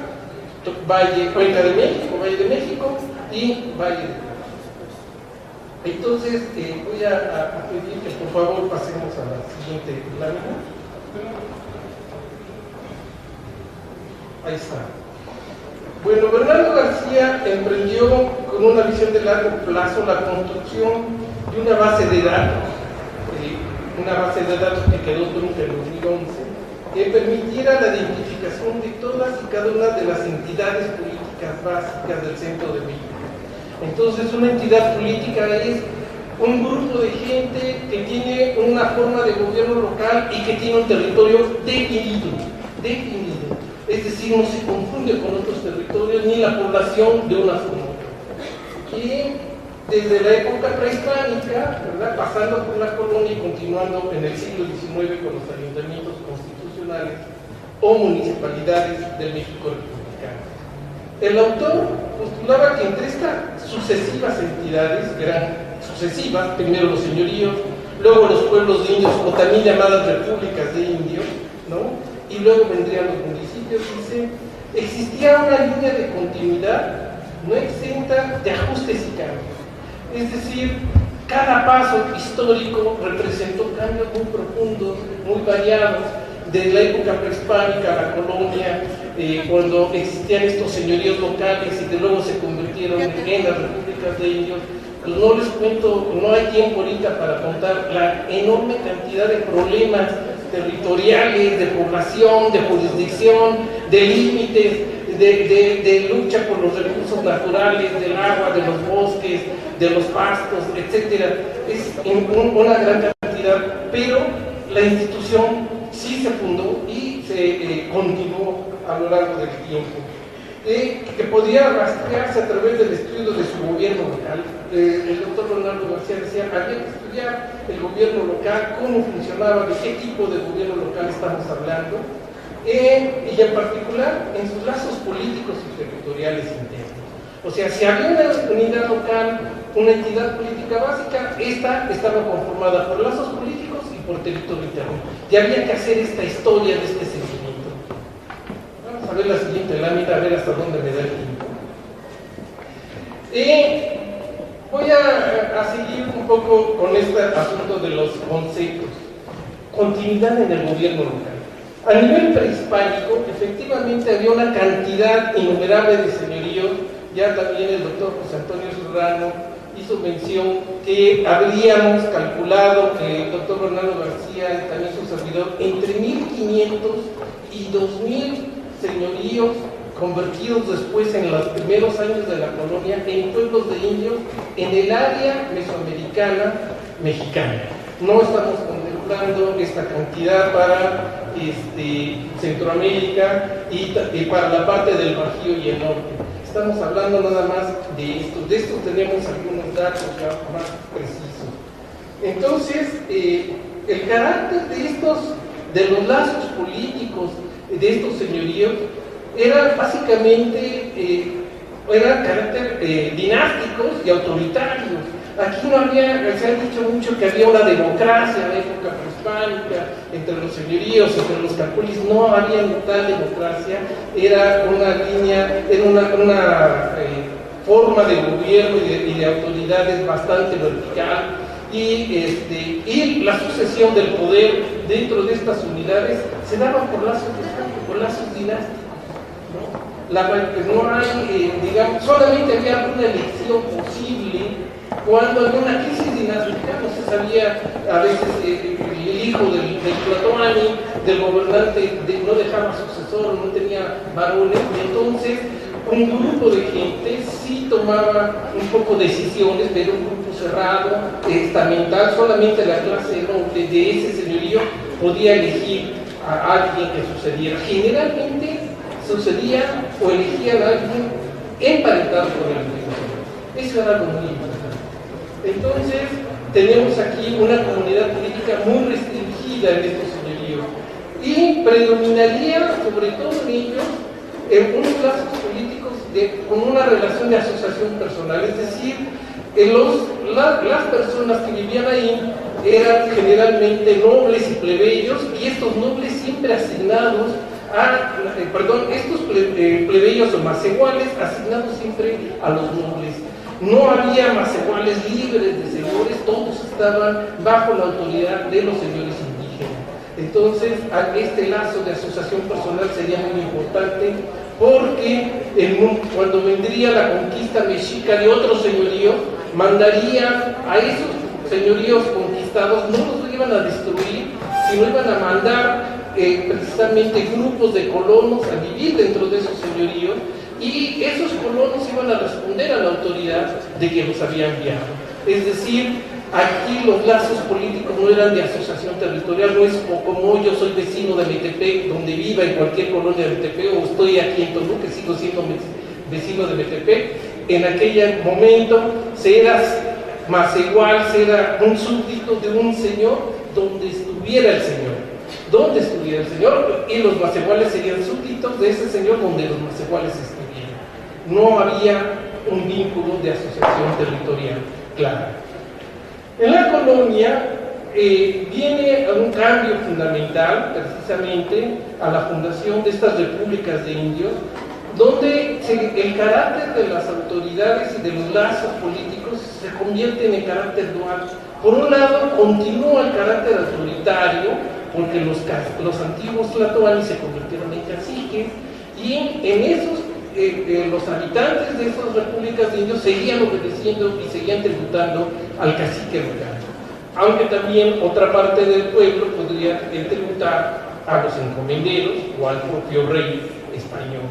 Cuenca de México, Valle de México y Valle de México. Entonces voy a pedir que por favor pasemos a la siguiente lámina. Ahí está. Bueno, Bernardo García emprendió con una visión de largo plazo la construcción de una base de datos, que quedó durante el 2011, que permitiera la identificación de todas y cada una de las entidades políticas básicas del centro de México. Entonces, una entidad política es un grupo de gente que tiene una forma de gobierno local y que tiene un territorio definido. Es decir, no se confunde con otros territorios ni la población de una forma u otra. Y desde la época prehispánica, ¿verdad?, pasando por la colonia y continuando en el siglo XIX con los ayuntamientos constitucionales o municipalidades del México republicano. El autor postulaba que entre estas sucesivas entidades, que eran sucesivas, primero los señoríos, luego los pueblos de indios, o también llamadas repúblicas de indios, ¿no?, y luego vendrían los municipios, dice, existía una línea de continuidad no exenta de ajustes y cambios. Es decir, cada paso histórico representó cambios muy profundos, muy variados, desde la época prehispánica a la colonia, cuando existían estos señoríos locales y que luego se convirtieron en las repúblicas de indios. Pues no les cuento, no hay tiempo ahorita para contar la enorme cantidad de problemas territoriales, de población, de jurisdicción, de límites, de lucha por los recursos naturales, del agua, de los bosques, de los pastos, etc. Es una gran cantidad, pero la institución sí se fundó y se continuó a lo largo del tiempo. Que podía rastrearse a través del estudio de su gobierno local. El doctor Leonardo García decía, había que estudiar el gobierno local, cómo funcionaba, de qué tipo de gobierno local estamos hablando, y en particular en sus lazos políticos y territoriales internos. O sea, si había una unidad local, una entidad política básica, esta estaba conformada por lazos políticos y por territorio interno. Y había que hacer esta historia de este sentimiento. Vamos a ver la siguiente lámina, a ver hasta dónde me da el tiempo. Voy a seguir un poco con este asunto de los conceptos. Continuidad en el gobierno local. A nivel prehispánico, efectivamente había una cantidad innumerable de señoríos. Ya también el doctor José Antonio Serrano hizo mención que habríamos calculado, que el doctor Bernardo García y también su servidor, entre 1500 y 2000 señoríos convertidos después en los primeros años de la colonia en pueblos de indios en el área mesoamericana mexicana. No estamos contemplando esta cantidad para Centroamérica y para la parte del Bajío y el norte. Estamos hablando nada más de esto. De esto tenemos algunos datos ya más precisos. Entonces, el carácter de los lazos políticos de estos señoríos era básicamente eran carácter dinásticos y autoritarios. Aquí no había, se ha dicho mucho que había una democracia en la época prehispánica entre los señoríos, entre los calculis. No había tal democracia, era una línea, era una forma de gobierno y de autoridades bastante vertical, y la sucesión del poder dentro de estas unidades se daba por lazos de sangre, por lazos dinásticos, ¿no? No hay, digamos, solamente había una elección posible cuando había una crisis dinástica. No se sabía, a veces el hijo del Tlatoani, del gobernante, no dejaba sucesor, no tenía varones, y entonces un grupo de gente sí tomaba un poco decisiones, pero un grupo cerrado, estamental. Solamente la clase noble de ese señorío podía elegir a alguien que sucediera. Generalmente sucedía o elegían a alguien emparentado con el señor. Eso era algo muy importante. Entonces, tenemos aquí una comunidad política muy restringida en estos señoríos, y predominaría sobre todo en ellos unos lazos políticos con una relación de asociación personal, es decir, las personas que vivían ahí eran generalmente nobles y plebeyos, y estos nobles siempre asignados estos plebeyos o macehuales asignados siempre a los nobles. No había macehuales libres de señores, todos estaban bajo la autoridad de los señores indígenas. Entonces, este lazo de asociación personal sería muy importante, porque cuando vendría la conquista mexica de otro señorío, mandaría a esos señoríos conquistados, no los iban a destruir, sino iban a mandar precisamente grupos de colonos a vivir dentro de esos señoríos, y esos colonos iban a responder a la autoridad de que los había enviado. Es decir, aquí los lazos políticos no eran de asociación territorial, no es como yo soy vecino de Metepec, donde viva en cualquier colonia de Metepec, o estoy aquí en Toluca y sigo siendo vecino de Metepec. En aquel momento se era macehual, se era un súbdito de un señor donde estuviera el señor. Donde estuviera el señor, y los macehuales serían súbditos de ese señor donde los macehuales estuvieran. No había un vínculo de asociación territorial claro. En la colonia viene un cambio fundamental, precisamente a la fundación de estas repúblicas de indios, donde el carácter de las autoridades y de los lazos políticos se convierten en carácter dual. Por un lado, continúa el carácter autoritario, porque los antiguos tlatoanis se convirtieron en caciques, y en esos los habitantes de esas repúblicas de indios seguían obedeciendo y seguían tributando al cacique local, aunque también otra parte del pueblo podría tributar a los encomenderos o al propio rey español.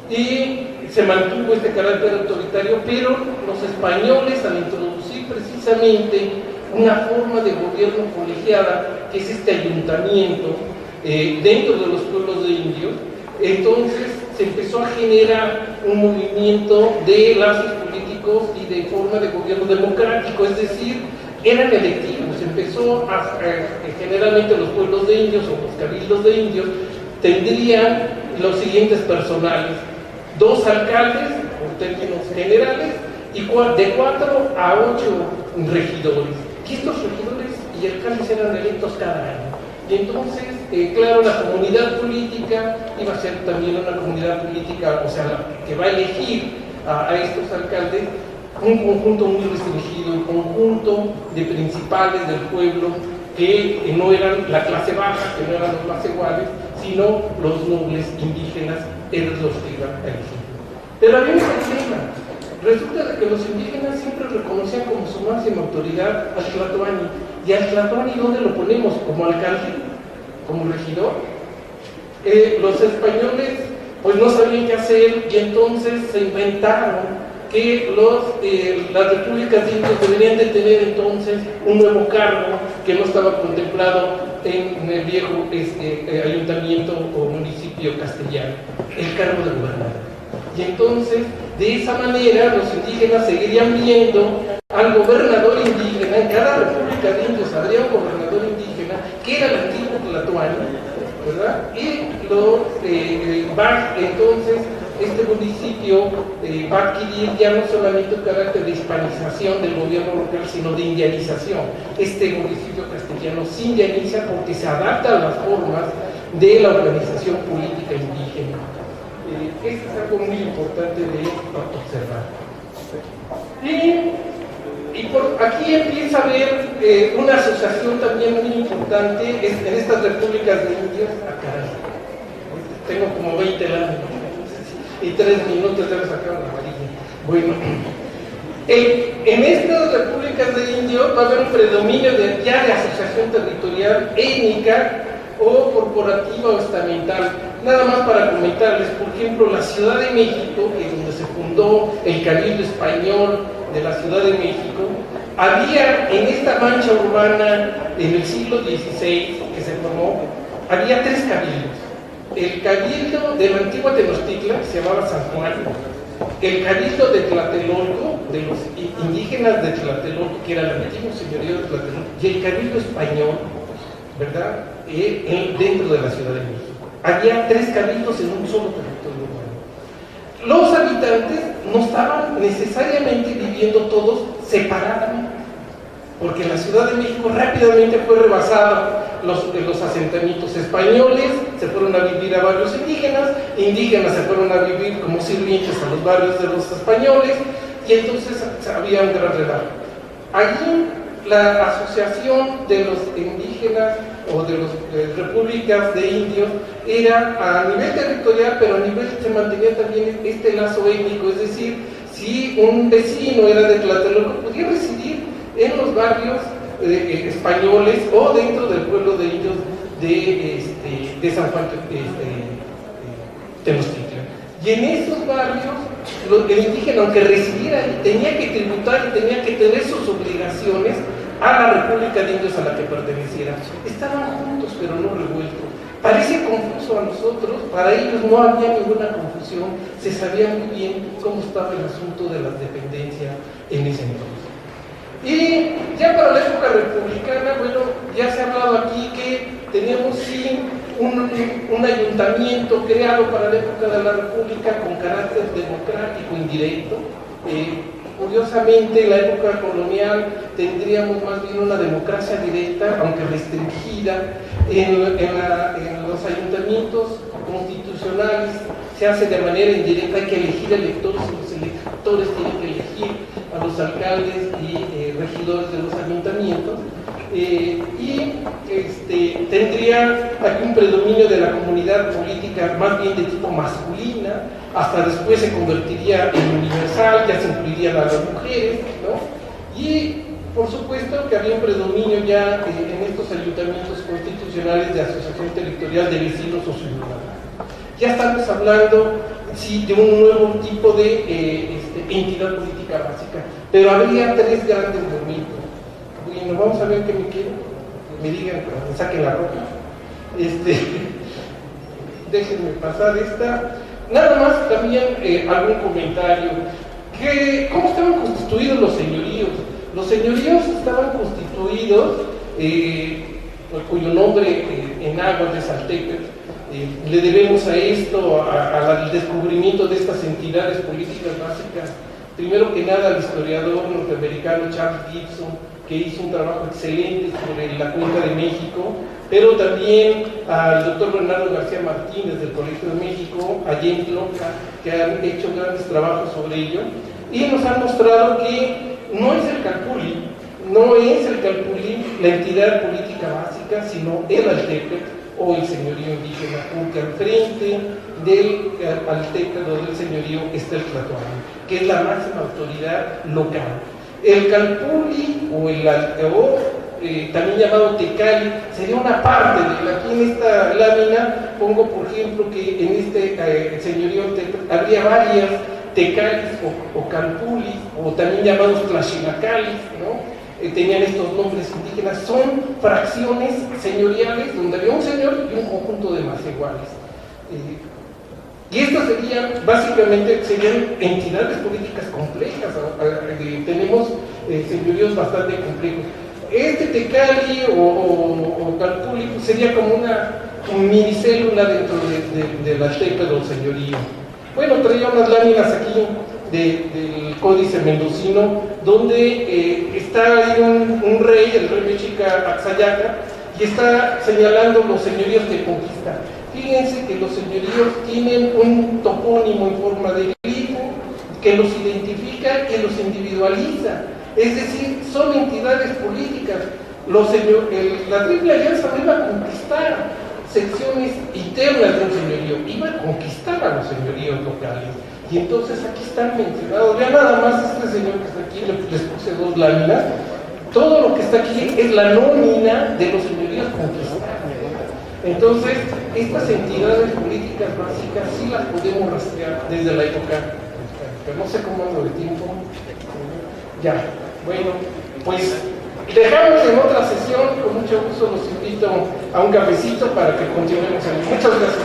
Y se mantuvo este carácter autoritario, pero los españoles, al introducir precisamente una forma de gobierno colegiada, que es este ayuntamiento dentro de los pueblos de indios, entonces se empezó a generar un movimiento de lazos políticos y de forma de gobierno democrático, es decir, eran electivos. Generalmente los pueblos de indios o los cabildos de indios tendrían los siguientes personales: 2 alcaldes, por términos generales, y de 4 a 8 regidores. Y estos regidores y alcaldes eran electos cada año. Y entonces, claro, la comunidad política iba a ser también una comunidad política, o sea, que va a elegir a estos alcaldes, un conjunto muy restringido, un conjunto de principales del pueblo que no eran la clase baja, que no eran los más iguales, sino los nobles indígenas, eran los que iban a elegir. Pero había un problema. Resulta que los indígenas siempre reconocían como su máxima autoridad al Tlatoani. ¿Y al Tlatoani dónde lo ponemos? ¿Como alcalde? ¿Como regidor? Los españoles pues no sabían qué hacer, y entonces se inventaron que las repúblicas de indios deberían de tener entonces un nuevo cargo que no estaba contemplado en el viejo ayuntamiento o municipio castellano, el cargo de gobernador. Y entonces, de esa manera, los indígenas seguirían viendo al gobernador indígena. En cada república de indios habría un gobernador indígena, era el antiguo Tlatoani, ¿verdad? Y va entonces, este municipio va a adquirir ya no solamente un carácter de hispanización del gobierno local, sino de indianización. Este municipio castellano se indianiza porque se adapta a las formas de la organización política indígena. Esto es algo muy importante de observar. Y por aquí empieza a haber una asociación también muy importante en estas repúblicas de indios. Caray, tengo como 20 años y 3 minutos ya me sacaron la amarilla. Bueno, en estas repúblicas de indios va a haber un predominio de asociación territorial, étnica o corporativa o estamental. Nada más para comentarles, por ejemplo, la Ciudad de México, que es donde se fundó el Cabildo Español de la Ciudad de México, había en esta mancha urbana en el siglo XVI que se formó, había 3 cabildos. El Cabildo de la antigua Tenochtitlan, que se llamaba San Juan, el Cabildo de Tlatelolco, de los indígenas de Tlatelolco, que era el antiguo señorío de Tlatelolco, y el Cabildo Español, ¿verdad?, dentro de la Ciudad de México. Había 3 cabildos en un solo territorio urbano. Los habitantes no estaban necesariamente viviendo todos separadamente, porque la Ciudad de México rápidamente fue rebasada. Los asentamientos españoles se fueron a vivir a barrios indígenas se fueron a vivir como sirvientes a los barrios de los españoles, y entonces había un gran relajo. Allí la asociación de los indígenas o de las repúblicas de indios era a nivel territorial, pero a nivel se mantenía también este lazo étnico, es decir, si un vecino era de Tlatelolco, podía residir en los barrios españoles o dentro del pueblo de indios de San Juan Tenochtitlan. Y en esos barrios, el indígena, aunque residiera ahí, tenía que tributar y tenía que tener sus obligaciones a la República de Indios a la que perteneciera. Estaban juntos, pero no revueltos. Parece confuso a nosotros, para ellos no había ninguna confusión, se sabía muy bien cómo estaba el asunto de las dependencias en ese entonces. Y ya para la época republicana, bueno, ya se ha hablado aquí que teníamos sí un ayuntamiento creado para la época de la República con carácter democrático indirecto. Curiosamente, en la época colonial tendríamos más bien una democracia directa, aunque restringida. En los ayuntamientos constitucionales se hace de manera indirecta, hay que elegir electores y los electores tienen que elegir a los alcaldes y regidores de los ayuntamientos. Tendría aquí un predominio de la comunidad política más bien de tipo masculina, hasta después se convertiría en universal, ya se incluirían a las mujeres, ¿no? Y por supuesto que había un predominio ya en estos ayuntamientos constitucionales de asociación territorial de vecinos o ciudadanos. Ya estamos hablando, sí, de un nuevo tipo de entidad política básica, pero habría 3 grandes movimientos. Bueno, vamos a ver qué me quieren, me digan, me saquen la ropa. Déjenme pasar esta. Nada más también algún comentario. ¿Cómo estaban constituidos los señoríos? Los señoríos estaban constituidos, cuyo nombre en aguas de Saltepec, le debemos a esto, al descubrimiento de estas entidades políticas básicas, primero que nada al historiador norteamericano Charles Gibson, que hizo un trabajo excelente sobre la Cuenca de México, pero también al doctor Bernardo García Martínez del Colegio de México, a James Loca, que han hecho grandes trabajos sobre ello, y nos han mostrado que no es el Calpulli la entidad política básica, sino el Altepec o el señorío indígena, porque al frente del Altepec o del señorío está el Tlatoani, que es la máxima autoridad local. El Calpulli también llamado Tecali sería una parte de aquí en esta lámina. Pongo por ejemplo que en este señorío habría varias Tecalis o Calpulis, o también llamados Tlaxilacalis, ¿no? Tenían estos nombres indígenas. Son fracciones señoriales donde había un señor y un conjunto de más iguales. Y estas serían entidades políticas complejas. Tenemos señoríos bastante complejos. Este Tecali o Calpulli pues sería como una minicélula dentro de la tepe del señorío. Bueno, traía unas láminas aquí del Códice Mendocino, donde está ahí un rey, el rey mexica Axayaca, y está señalando los señoríos que conquista. Fíjense que los señoríos tienen un topónimo en forma de grifo que los identifica y los individualiza. Es decir, son entidades políticas. La Triple Alianza no iba a conquistar secciones internas de un señorío, iba a conquistar a los señoríos locales. Y entonces aquí están mencionados. Vean nada más este señor que está aquí, les puse 2 láminas. Todo lo que está aquí es la nómina de los señoríos conquistados. Entonces, estas entidades políticas básicas sí las podemos rastrear desde la época, pero no sé cómo ando de tiempo. Ya, bueno, pues dejamos en otra sesión, con mucho gusto los invito a un cafecito para que continuemos ahí. Muchas gracias.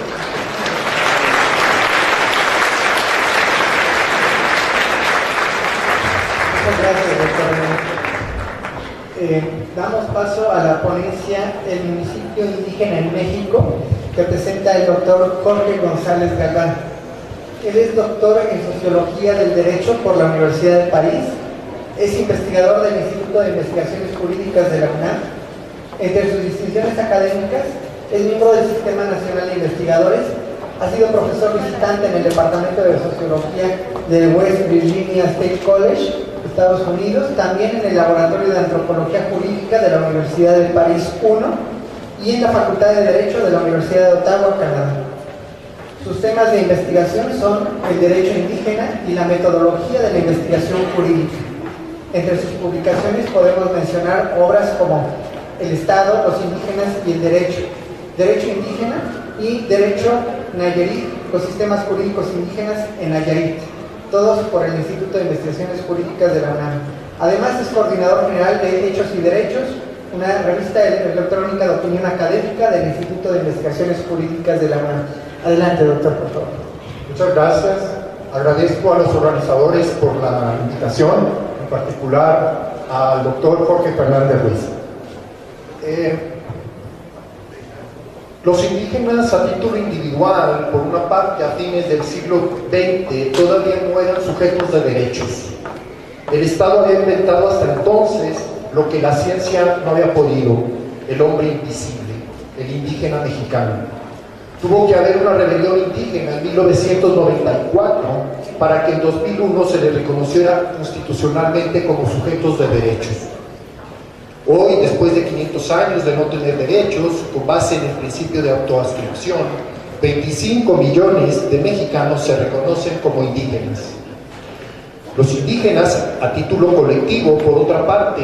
Muchas gracias, doctor. Damos paso a la ponencia El municipio indígena en México, que presenta el doctor Jorge González Galván. Él es doctor en Sociología del Derecho por la Universidad de París, es investigador del Instituto de Investigaciones Jurídicas de la UNAM. Entre sus distinciones académicas, es miembro del Sistema Nacional de Investigadores, ha sido profesor visitante en el Departamento de Sociología del West Virginia State College, Estados Unidos, también en el Laboratorio de Antropología Jurídica de la Universidad de París I y en la Facultad de Derecho de la Universidad de Ottawa, Canadá. Sus temas de investigación son el derecho indígena y la metodología de la investigación jurídica. Entre sus publicaciones podemos mencionar obras como El Estado, los indígenas y el derecho, Derecho indígena y Derecho Nayarit, los sistemas jurídicos indígenas en Nayarit, todos por el Instituto de Investigaciones Jurídicas de la UNAM. Además es coordinador general de Hechos y Derechos, una revista electrónica de opinión académica del Instituto de Investigaciones Jurídicas de la UNAM. Adelante, doctor, por favor. Muchas gracias. Agradezco a los organizadores por la invitación, en particular al doctor Jorge Fernández Ruiz. Los indígenas a título individual, por una parte a fines del siglo XX, todavía no eran sujetos de derechos. El Estado había inventado hasta entonces lo que la ciencia no había podido, el hombre invisible, el indígena mexicano. Tuvo que haber una rebelión indígena en 1994 para que en 2001 se les reconociera constitucionalmente como sujetos de derechos. Hoy, después de 500 años de no tener derechos, con base en el principio de autoadscripción, 25 millones de mexicanos se reconocen como indígenas. Los indígenas, a título colectivo, por otra parte,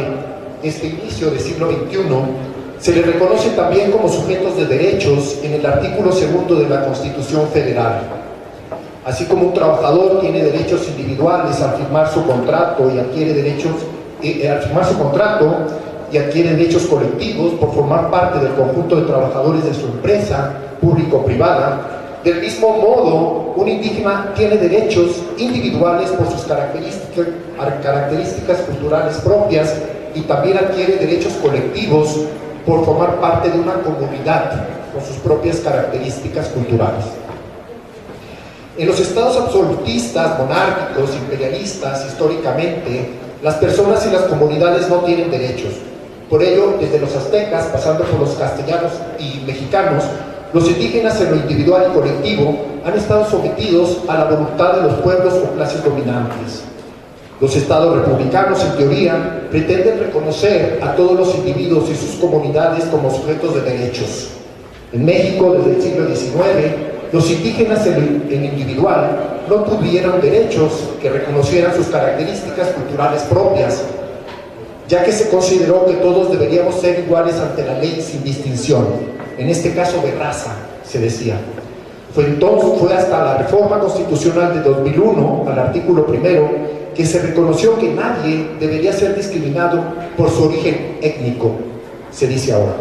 este inicio del siglo XXI, se les reconoce también como sujetos de derechos en el artículo 2 de la Constitución Federal. Así como un trabajador tiene derechos individuales al firmar su contrato y adquiere derechos, y adquiere derechos colectivos por formar parte del conjunto de trabajadores de su empresa, público-privada. Del mismo modo, un indígena tiene derechos individuales por sus características culturales propias y también adquiere derechos colectivos por formar parte de una comunidad con sus propias características culturales. En los estados absolutistas, monárquicos, imperialistas, históricamente, las personas y las comunidades no tienen derechos. Por ello, desde los aztecas, pasando por los castellanos y mexicanos, los indígenas en lo individual y colectivo han estado sometidos a la voluntad de los pueblos o clases dominantes. Los estados republicanos, en teoría, pretenden reconocer a todos los individuos y sus comunidades como sujetos de derechos. En México, desde el siglo XIX, los indígenas en individual no tuvieron derechos que reconocieran sus características culturales propias, ya que se consideró que todos deberíamos ser iguales ante la ley sin distinción, en este caso de raza, se decía. Fue hasta la reforma constitucional de 2001, al artículo 1, que se reconoció que nadie debería ser discriminado por su origen étnico, se dice ahora.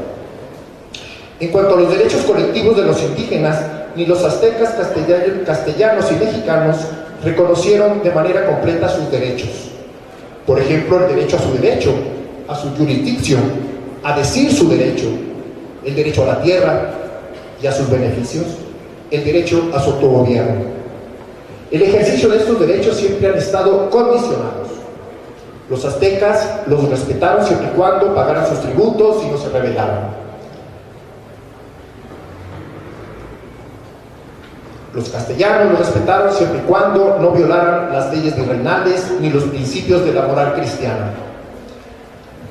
En cuanto a los derechos colectivos de los indígenas, ni los aztecas, castellanos y mexicanos reconocieron de manera completa sus derechos. Por ejemplo, el derecho a su derecho, a su jurisdicción, a decir su derecho, el derecho a la tierra y a sus beneficios, el derecho a su autogobierno. El ejercicio de estos derechos siempre han estado condicionados. Los aztecas los respetaron siempre y cuando pagaran sus tributos y no se rebelaran. Los castellanos lo respetaron siempre y cuando no violaran las leyes virreinales ni los principios de la moral cristiana.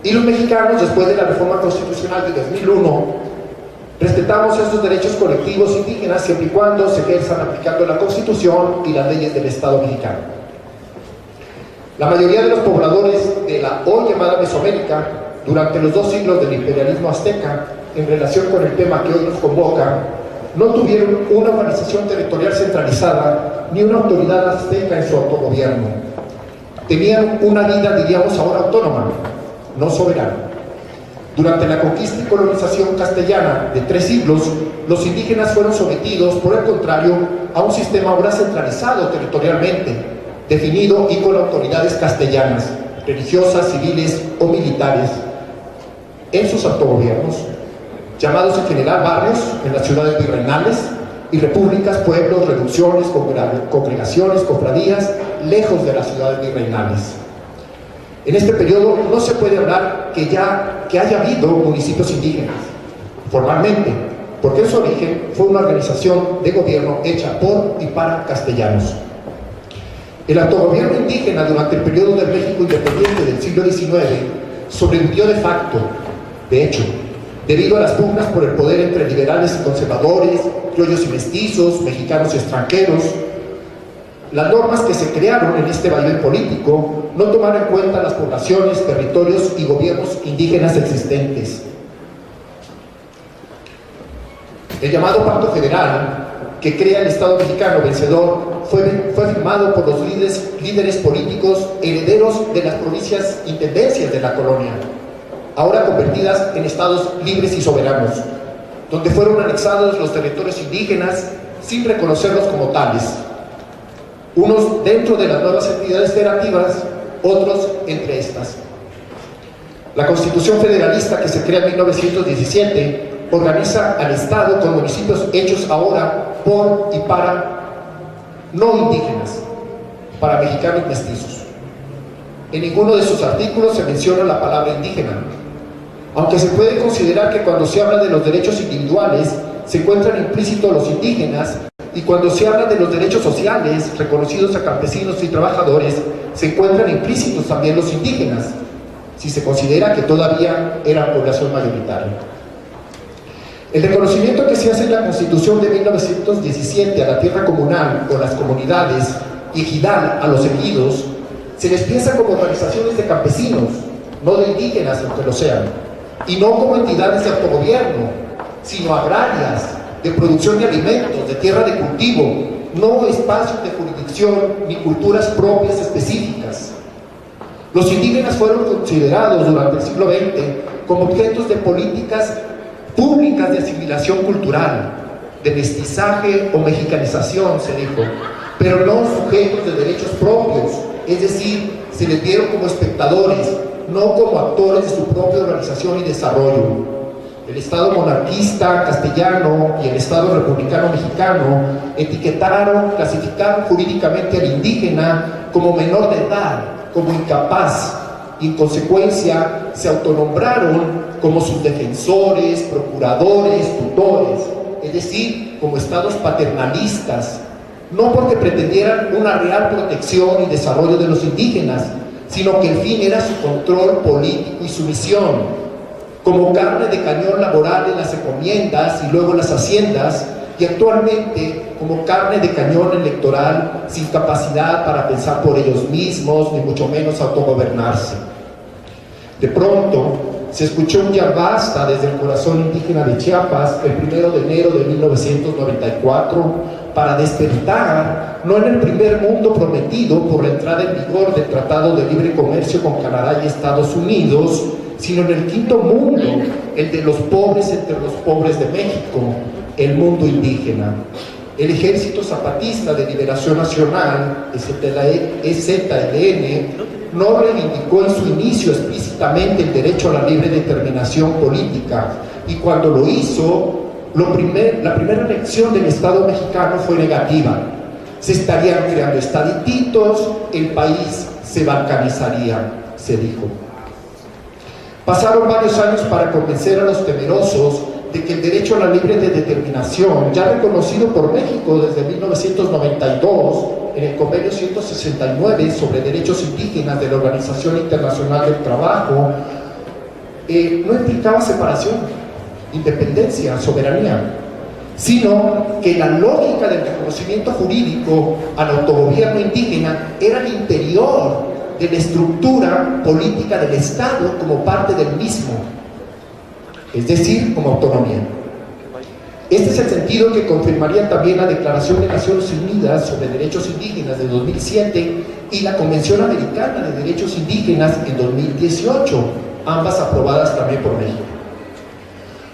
Y los mexicanos, después de la reforma constitucional de 2001, respetamos estos derechos colectivos indígenas siempre y cuando se ejerzan aplicando la Constitución y las leyes del Estado mexicano. La mayoría de los pobladores de la hoy llamada Mesoamérica, durante los 2 siglos del imperialismo azteca, en relación con el tema que hoy nos convoca, no tuvieron una organización territorial centralizada ni una autoridad azteca en su autogobierno. Tenían una vida, diríamos ahora, autónoma, no soberana. Durante la conquista y colonización castellana de 3 siglos, los indígenas fueron sometidos, por el contrario, a un sistema ahora centralizado territorialmente, definido y con autoridades castellanas, religiosas, civiles o militares, en sus autogobiernos, llamados en general barrios en las ciudades virreinales, y repúblicas, pueblos, reducciones, congregaciones, cofradías, lejos de las ciudades virreinales. En este periodo no se puede hablar que haya habido municipios indígenas, formalmente, porque en su origen fue una organización de gobierno hecha por y para castellanos. El autogobierno indígena durante el periodo del México independiente del siglo XIX sobrevivió de facto, de hecho, debido a las pugnas por el poder entre liberales y conservadores, criollos y mestizos, mexicanos y extranjeros. Las normas que se crearon en este vaivén político no tomaron en cuenta las poblaciones, territorios y gobiernos indígenas existentes. El llamado Pacto Federal, que crea el Estado mexicano vencedor, fue firmado por los líderes políticos herederos de las provincias intendencias de la colonia, ahora convertidas en estados libres y soberanos, donde fueron anexados los territorios indígenas sin reconocerlos como tales, unos dentro de las nuevas entidades federativas, otros entre estas. La Constitución Federalista, que se crea en 1917, organiza al Estado con municipios hechos ahora por y para no indígenas, para mexicanos mestizos. En ninguno de sus artículos se menciona la palabra indígena, aunque se puede considerar que cuando se habla de los derechos individuales se encuentran implícitos los indígenas, y cuando se habla de los derechos sociales reconocidos a campesinos y trabajadores se encuentran implícitos también los indígenas, si se considera que todavía eran población mayoritaria. El reconocimiento que se hace en la Constitución de 1917 a la tierra comunal o las comunidades y ejidal a los ejidos se les piensa como organizaciones de campesinos, no de indígenas, aunque lo sean, y no como entidades de autogobierno, sino agrarias, de producción de alimentos, de tierra de cultivo, no espacios de jurisdicción ni culturas propias específicas. Los indígenas fueron considerados durante el siglo XX como objetos de políticas públicas de asimilación cultural, de mestizaje o mexicanización, se dijo, pero no sujetos de derechos propios, es decir, se les vieron como espectadores, no como actores de su propia organización y desarrollo. El Estado monarquista castellano y el Estado republicano mexicano etiquetaron, clasificaron jurídicamente al indígena como menor de edad, como incapaz, y en consecuencia se autonombraron como sus defensores, procuradores, tutores, es decir, como estados paternalistas, no porque pretendieran una real protección y desarrollo de los indígenas, sino que el fin era su control político y su misión, como carne de cañón laboral en las encomiendas y luego en las haciendas, y actualmente como carne de cañón electoral sin capacidad para pensar por ellos mismos, ni mucho menos autogobernarse. De pronto, se escuchó un ya basta desde el corazón indígena de Chiapas el 1 de enero de 1994 para despertar, no en el primer mundo prometido por la entrada en vigor del Tratado de Libre Comercio con Canadá y Estados Unidos, sino en el quinto mundo, el de los pobres entre los pobres de México, el mundo indígena. El Ejército Zapatista de Liberación Nacional, EZLN, no reivindicó en su inicio explícitamente el derecho a la libre determinación política, y cuando lo hizo, la primera reacción del Estado mexicano fue negativa. Se estarían creando estadititos, el país se balcanizaría, se dijo. Pasaron varios años para convencer a los temerosos de que el derecho a la libre determinación, ya reconocido por México desde 1992 en el Convenio 169 sobre derechos indígenas de la Organización Internacional del Trabajo, no implicaba separación, independencia, soberanía, sino que la lógica del reconocimiento jurídico al autogobierno indígena era el interior de la estructura política del Estado como parte del mismo, es decir, como autonomía. Este es el sentido que confirmaría también la Declaración de Naciones Unidas sobre Derechos Indígenas de 2007 y la Convención Americana de Derechos Indígenas en 2018, ambas aprobadas también por México.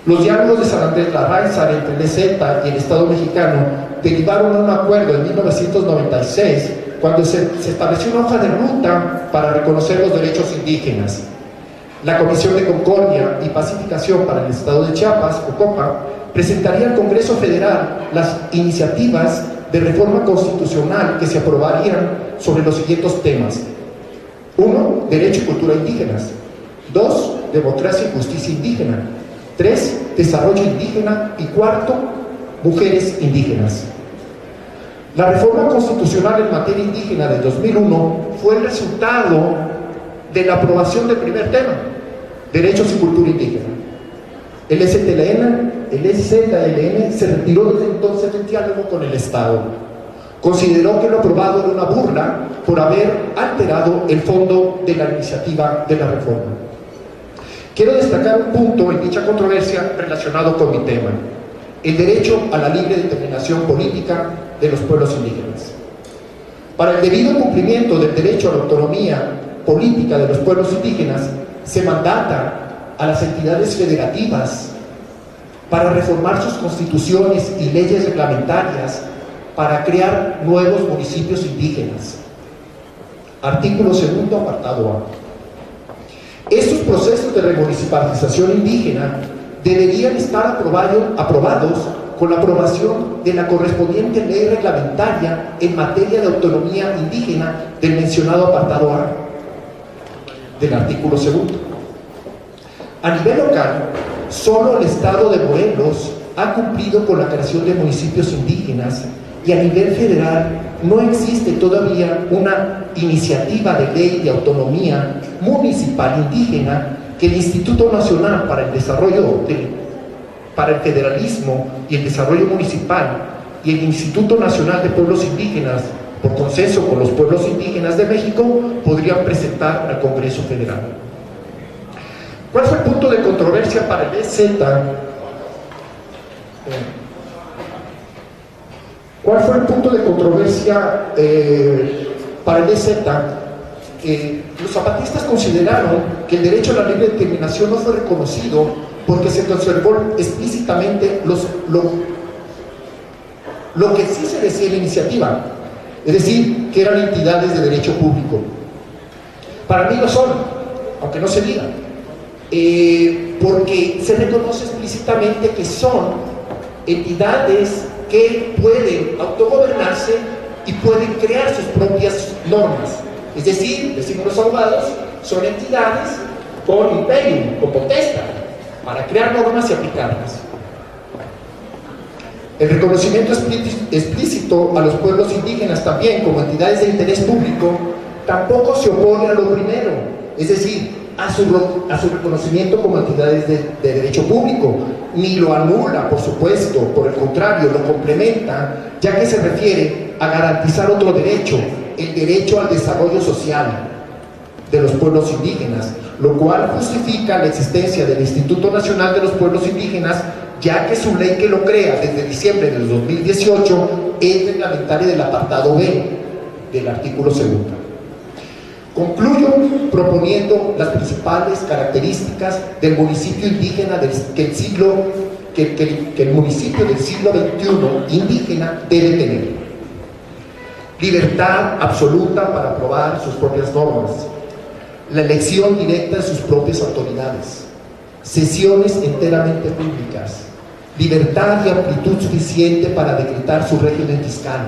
Los diálogos de San Andrés Larraízar entre el EZ y el Estado mexicano derivaron en un acuerdo en 1996, cuando se estableció una hoja de ruta para reconocer los derechos indígenas. La Comisión de Concordia y Pacificación para el Estado de Chiapas, COCOPA, presentaría al Congreso Federal las iniciativas de reforma constitucional que se aprobarían sobre los siguientes temas. 1. Derecho y cultura indígenas. 2. Democracia y justicia indígena. 3. Desarrollo indígena. Y 4. Mujeres indígenas. La reforma constitucional en materia indígena de 2001 fue el resultado de la aprobación del primer tema, derechos y cultura indígena. El EZLN se retiró desde entonces del diálogo con el Estado. Consideró que lo aprobado era una burla por haber alterado el fondo de la iniciativa de la reforma. Quiero destacar un punto en dicha controversia relacionado con mi tema: el derecho a la libre determinación política de los pueblos indígenas. Para el debido cumplimiento del derecho a la autonomía política de los pueblos indígenas, se mandata a las entidades federativas para reformar sus constituciones y leyes reglamentarias para crear nuevos municipios indígenas. Artículo 2, apartado A. Estos procesos de remunicipalización indígena deberían estar aprobados con la aprobación de la correspondiente ley reglamentaria en materia de autonomía indígena del mencionado apartado A del artículo 2. A nivel local, solo el Estado de Morelos ha cumplido con la creación de municipios indígenas, y a nivel federal no existe todavía una iniciativa de ley de autonomía municipal indígena que el Instituto Nacional para el Federalismo y el Desarrollo Municipal y el Instituto Nacional de Pueblos Indígenas, por consenso con los pueblos indígenas de México, podrían presentar al Congreso Federal. ¿Cuál fue el punto de controversia para el EZ? ¿Cuál fue el punto de controversia para el EZ? Los zapatistas consideraron que el derecho a la libre determinación no fue reconocido porque se conservó explícitamente lo que sí se decía en la iniciativa, es decir, que eran entidades de derecho público. Para mí lo son, aunque no se diga, porque se reconoce explícitamente que son entidades que pueden autogobernarse y pueden crear sus propias normas. Es decir, decimos los abogados, son entidades con imperio, con potestad, para crear normas y aplicarlas. El reconocimiento explícito a los pueblos indígenas también como entidades de interés público tampoco se opone a lo primero, es decir, a su reconocimiento como entidades de derecho público, ni lo anula, por supuesto, por el contrario, lo complementa, ya que se refiere a garantizar otro derecho, el derecho al desarrollo social de los pueblos indígenas, lo cual justifica la existencia del Instituto Nacional de los Pueblos Indígenas, ya que su ley que lo crea desde diciembre del 2018 es reglamentaria del apartado B del artículo 2. Concluyo proponiendo las principales características del municipio indígena que el municipio del siglo XXI indígena debe tener: libertad absoluta para aprobar sus propias normas, la elección directa de sus propias autoridades, sesiones enteramente públicas, libertad y amplitud suficiente para decretar su régimen fiscal,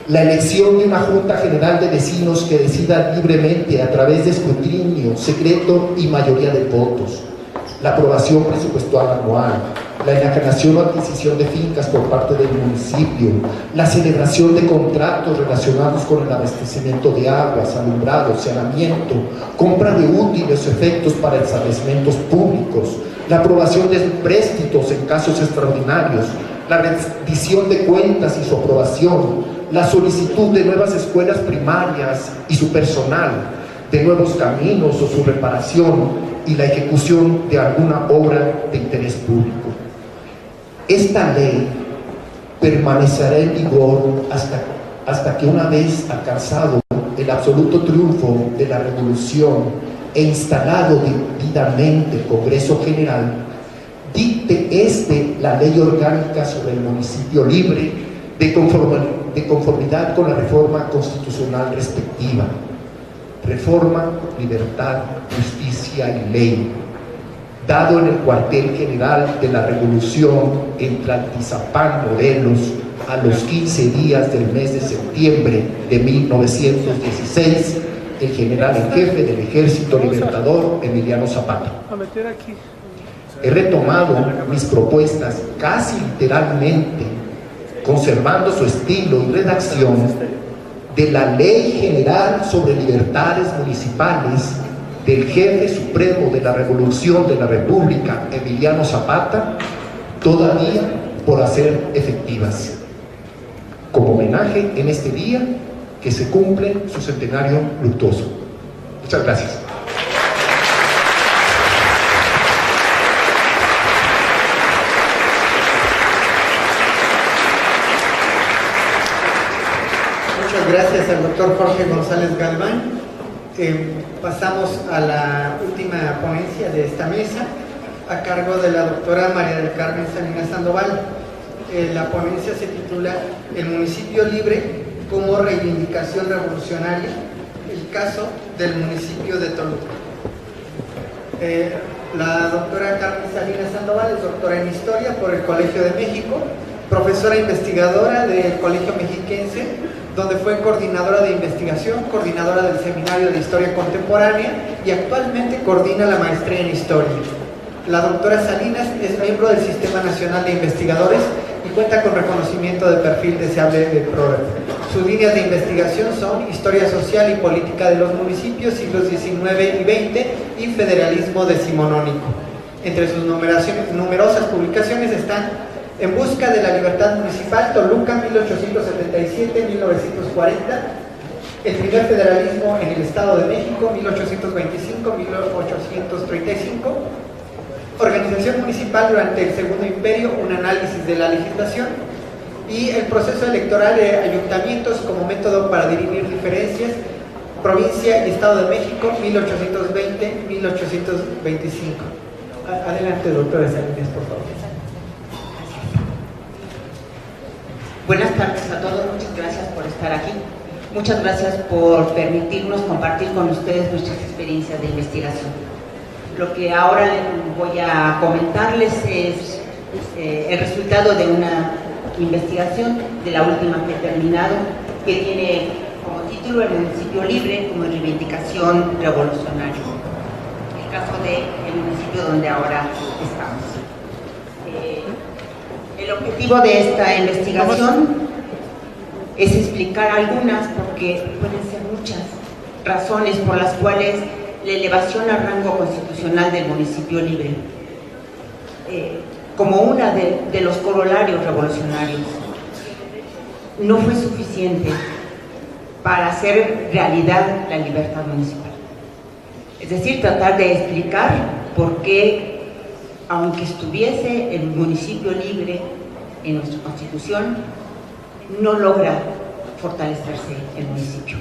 la elección de una Junta General de Vecinos que decida libremente a través de escrutinio secreto y mayoría de votos, la aprobación presupuestal anual, la enajenación o adquisición de fincas por parte del municipio, la celebración de contratos relacionados con el abastecimiento de aguas, alumbrado, saneamiento, compra de útiles o efectos para establecimientos públicos, la aprobación de empréstitos en casos extraordinarios, la rendición de cuentas y su aprobación, la solicitud de nuevas escuelas primarias y su personal, de nuevos caminos o su reparación y la ejecución de alguna obra de interés público. Esta ley permanecerá en vigor hasta que, una vez alcanzado el absoluto triunfo de la revolución e instalado debidamente el Congreso General, dicte la ley orgánica sobre el municipio libre de conformidad con la reforma constitucional respectiva. Reforma, libertad, justicia y ley, dado en el cuartel general de la Revolución en Tlaltizapán, Morelos, a los 15 días del mes de septiembre de 1916, el general en jefe del Ejército Libertador, Emiliano Zapata. He retomado mis propuestas casi literalmente, conservando su estilo y redacción, de la Ley General sobre Libertades Municipales del jefe supremo de la Revolución de la República, Emiliano Zapata, todavía por hacer efectivas, como homenaje en este día que se cumple su centenario luctuoso. Muchas gracias. Gracias al doctor Jorge González Galván. Pasamos a la última ponencia de esta mesa, a cargo de la doctora María del Carmen Salinas Sandoval. La ponencia se titula El municipio libre como reivindicación revolucionaria, el caso del municipio de Toluca. La doctora Carmen Salinas Sandoval es doctora en Historia por el Colegio de México, profesora investigadora del Colegio Mexiquense, donde fue coordinadora de investigación, coordinadora del Seminario de Historia Contemporánea y actualmente coordina la maestría en Historia. La doctora Salinas es miembro del Sistema Nacional de Investigadores y cuenta con reconocimiento de perfil deseable de PRODEP. Sus líneas de investigación son Historia Social y Política de los Municipios, siglos XIX y XX, y Federalismo decimonónico. Entre sus numerosas publicaciones están En busca de la libertad municipal, Toluca, 1877-1940, El primer federalismo en el Estado de México, 1825-1835, Organización municipal durante el Segundo Imperio, un análisis de la legislación, y el proceso electoral de ayuntamientos como método para dirimir diferencias, Provincia y Estado de México, 1820-1825. Adelante, doctora Salinas, por favor. Buenas tardes a todos, muchas gracias por estar aquí. Muchas gracias por permitirnos compartir con ustedes nuestras experiencias de investigación. Lo que ahora voy a comentarles es el resultado de una investigación, de la última que he terminado, que tiene como título El municipio libre como reivindicación revolucionaria. El caso del municipio donde ahora estamos. El objetivo de esta investigación es explicar algunas, porque pueden ser muchas, razones por las cuales la elevación al rango constitucional del municipio libre, como una de los corolarios revolucionarios, no fue suficiente para hacer realidad la libertad municipal. Es decir, tratar de explicar por qué, aunque estuviese el municipio libre en nuestra Constitución, no logra fortalecerse el municipio.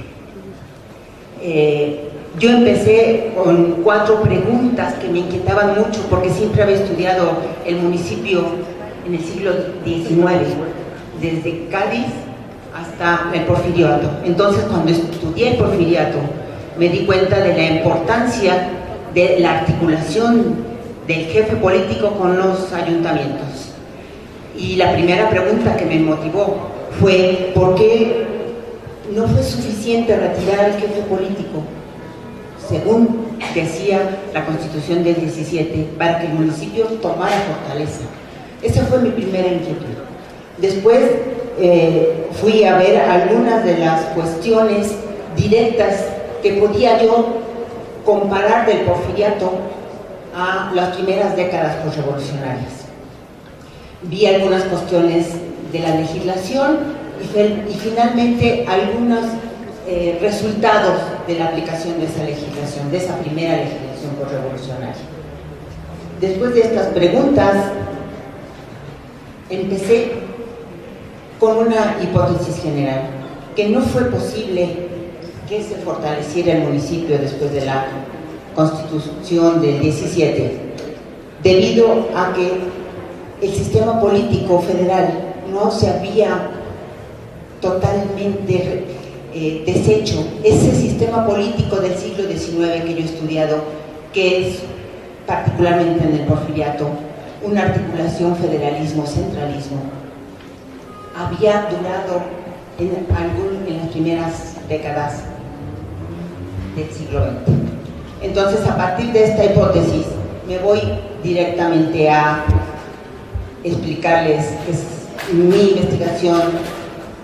Yo empecé con 4 preguntas que me inquietaban mucho, porque siempre había estudiado el municipio en el siglo XIX, desde Cádiz hasta el Porfiriato. Entonces, cuando estudié el Porfiriato me di cuenta de la importancia de la articulación del jefe político con los ayuntamientos. Y la primera pregunta que me motivó fue: ¿por qué no fue suficiente retirar al jefe político, según decía la Constitución del 17, para que el municipio tomara fortaleza? Esa fue mi primera inquietud. Después fui a ver algunas de las cuestiones directas que podía yo comparar del porfiriato a las primeras décadas posrevolucionarias. Vi algunas cuestiones de la legislación y finalmente algunos resultados de la aplicación de esa legislación, de esa primera legislación posrevolucionaria. Después de estas preguntas, empecé con una hipótesis general, que no fue posible que se fortaleciera el municipio después de la Constitución del 17, debido a que el sistema político federal no se había totalmente deshecho. Ese sistema político del siglo XIX que yo he estudiado, que es particularmente en el porfiriato una articulación federalismo-centralismo, había durado en las primeras décadas del siglo XX. Entonces, a partir de esta hipótesis, me voy directamente a explicarles que mi investigación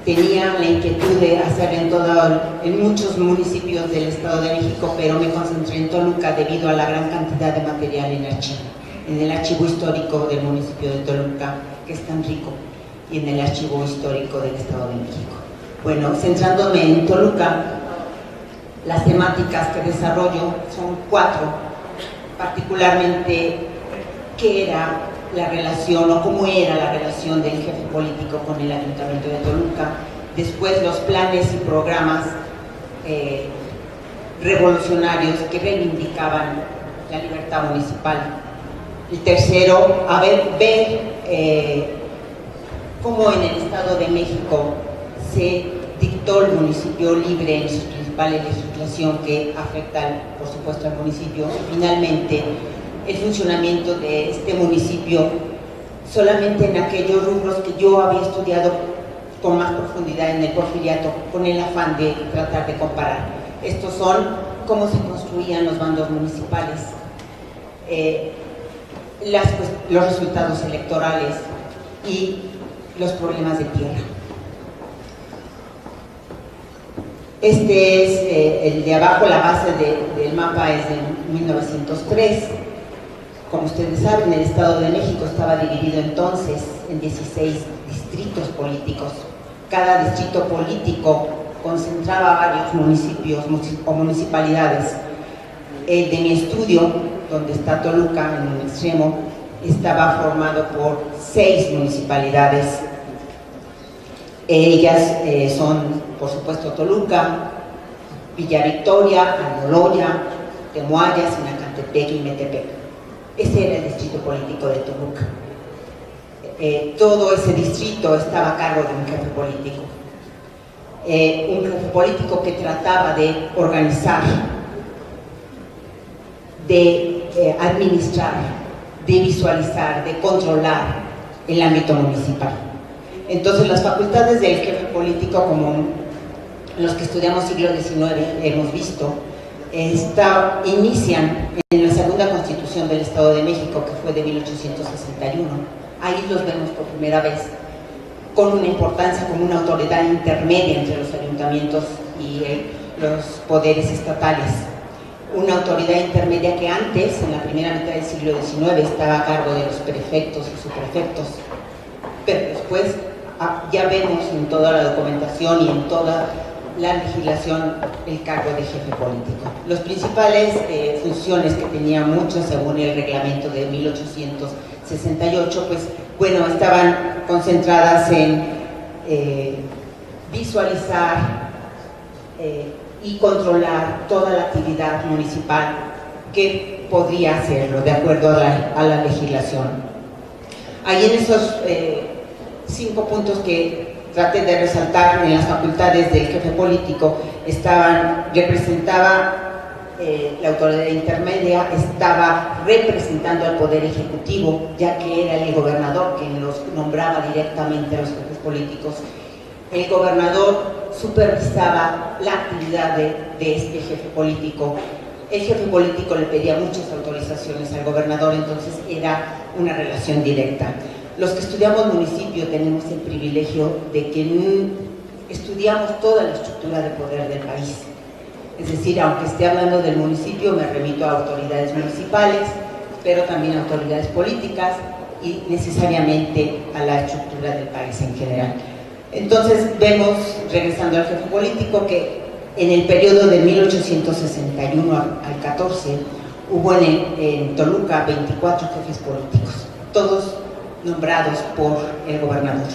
tenía la inquietud de hacerla en muchos municipios del Estado de México, pero me concentré en Toluca debido a la gran cantidad de material en el archivo histórico del municipio de Toluca, que es tan rico, y en el archivo histórico del Estado de México. Bueno, centrándome en Toluca, las temáticas que desarrollo son 4, particularmente qué era la relación o cómo era la relación del jefe político con el Ayuntamiento de Toluca, después los planes y programas revolucionarios que reivindicaban la libertad municipal. El tercero, ver cómo en el Estado de México se dictó el municipio libre en sus principales legislación que afectan, por supuesto, al municipio. Y finalmente, el funcionamiento de este municipio solamente en aquellos rubros que yo había estudiado con más profundidad en el porfiriato, con el afán de tratar de comparar. Estos son cómo se construían los bandos municipales, los resultados electorales y los problemas de tierra. Este es el de abajo, la base del mapa es de 1903. Como ustedes saben, el Estado de México estaba dividido entonces en 16 distritos políticos. Cada distrito político concentraba varios municipios o municipalidades. El de mi estudio, donde está Toluca en un extremo, estaba formado por 6 municipalidades. Ellas son, por supuesto, Toluca, Villa Victoria, Almoloya, Temuaya, Sinacantepec y Metepec. Ese era el distrito político de Toluca. Todo ese distrito estaba a cargo de un jefe político. Un jefe político que trataba de organizar, de administrar, de visualizar, de controlar el ámbito municipal. Entonces, las facultades del jefe político, como los que estudiamos siglo XIX hemos visto, inician en la segunda Constitución del Estado de México, que fue de 1861. Ahí los vemos por primera vez, con una importancia como una autoridad intermedia entre los ayuntamientos y los poderes estatales. Una autoridad intermedia que antes, en la primera mitad del siglo XIX, estaba a cargo de los prefectos y subprefectos, pero después ya vemos en toda la documentación y en toda la legislación el cargo de jefe político. Las principales funciones que tenía mucho según el reglamento de 1868, pues bueno, estaban concentradas en visualizar y controlar toda la actividad municipal que podría hacerlo de acuerdo a la legislación. Ahí en esos 5 puntos que traté de resaltar en las facultades del jefe político representaba la autoridad intermedia, estaba representando al Poder Ejecutivo, ya que era el gobernador quien los nombraba directamente a los jefes políticos. El gobernador supervisaba la actividad de este jefe político. El jefe político le pedía muchas autorizaciones al gobernador, entonces era una relación directa. Los que estudiamos municipio tenemos el privilegio de que estudiamos toda la estructura de poder del país. Es decir, aunque esté hablando del municipio, me remito a autoridades municipales, pero también a autoridades políticas y necesariamente a la estructura del país en general. Entonces vemos, regresando al jefe político, que en el periodo de 1861 al 14 hubo en Toluca 24 jefes políticos, todos nombrados por el gobernador.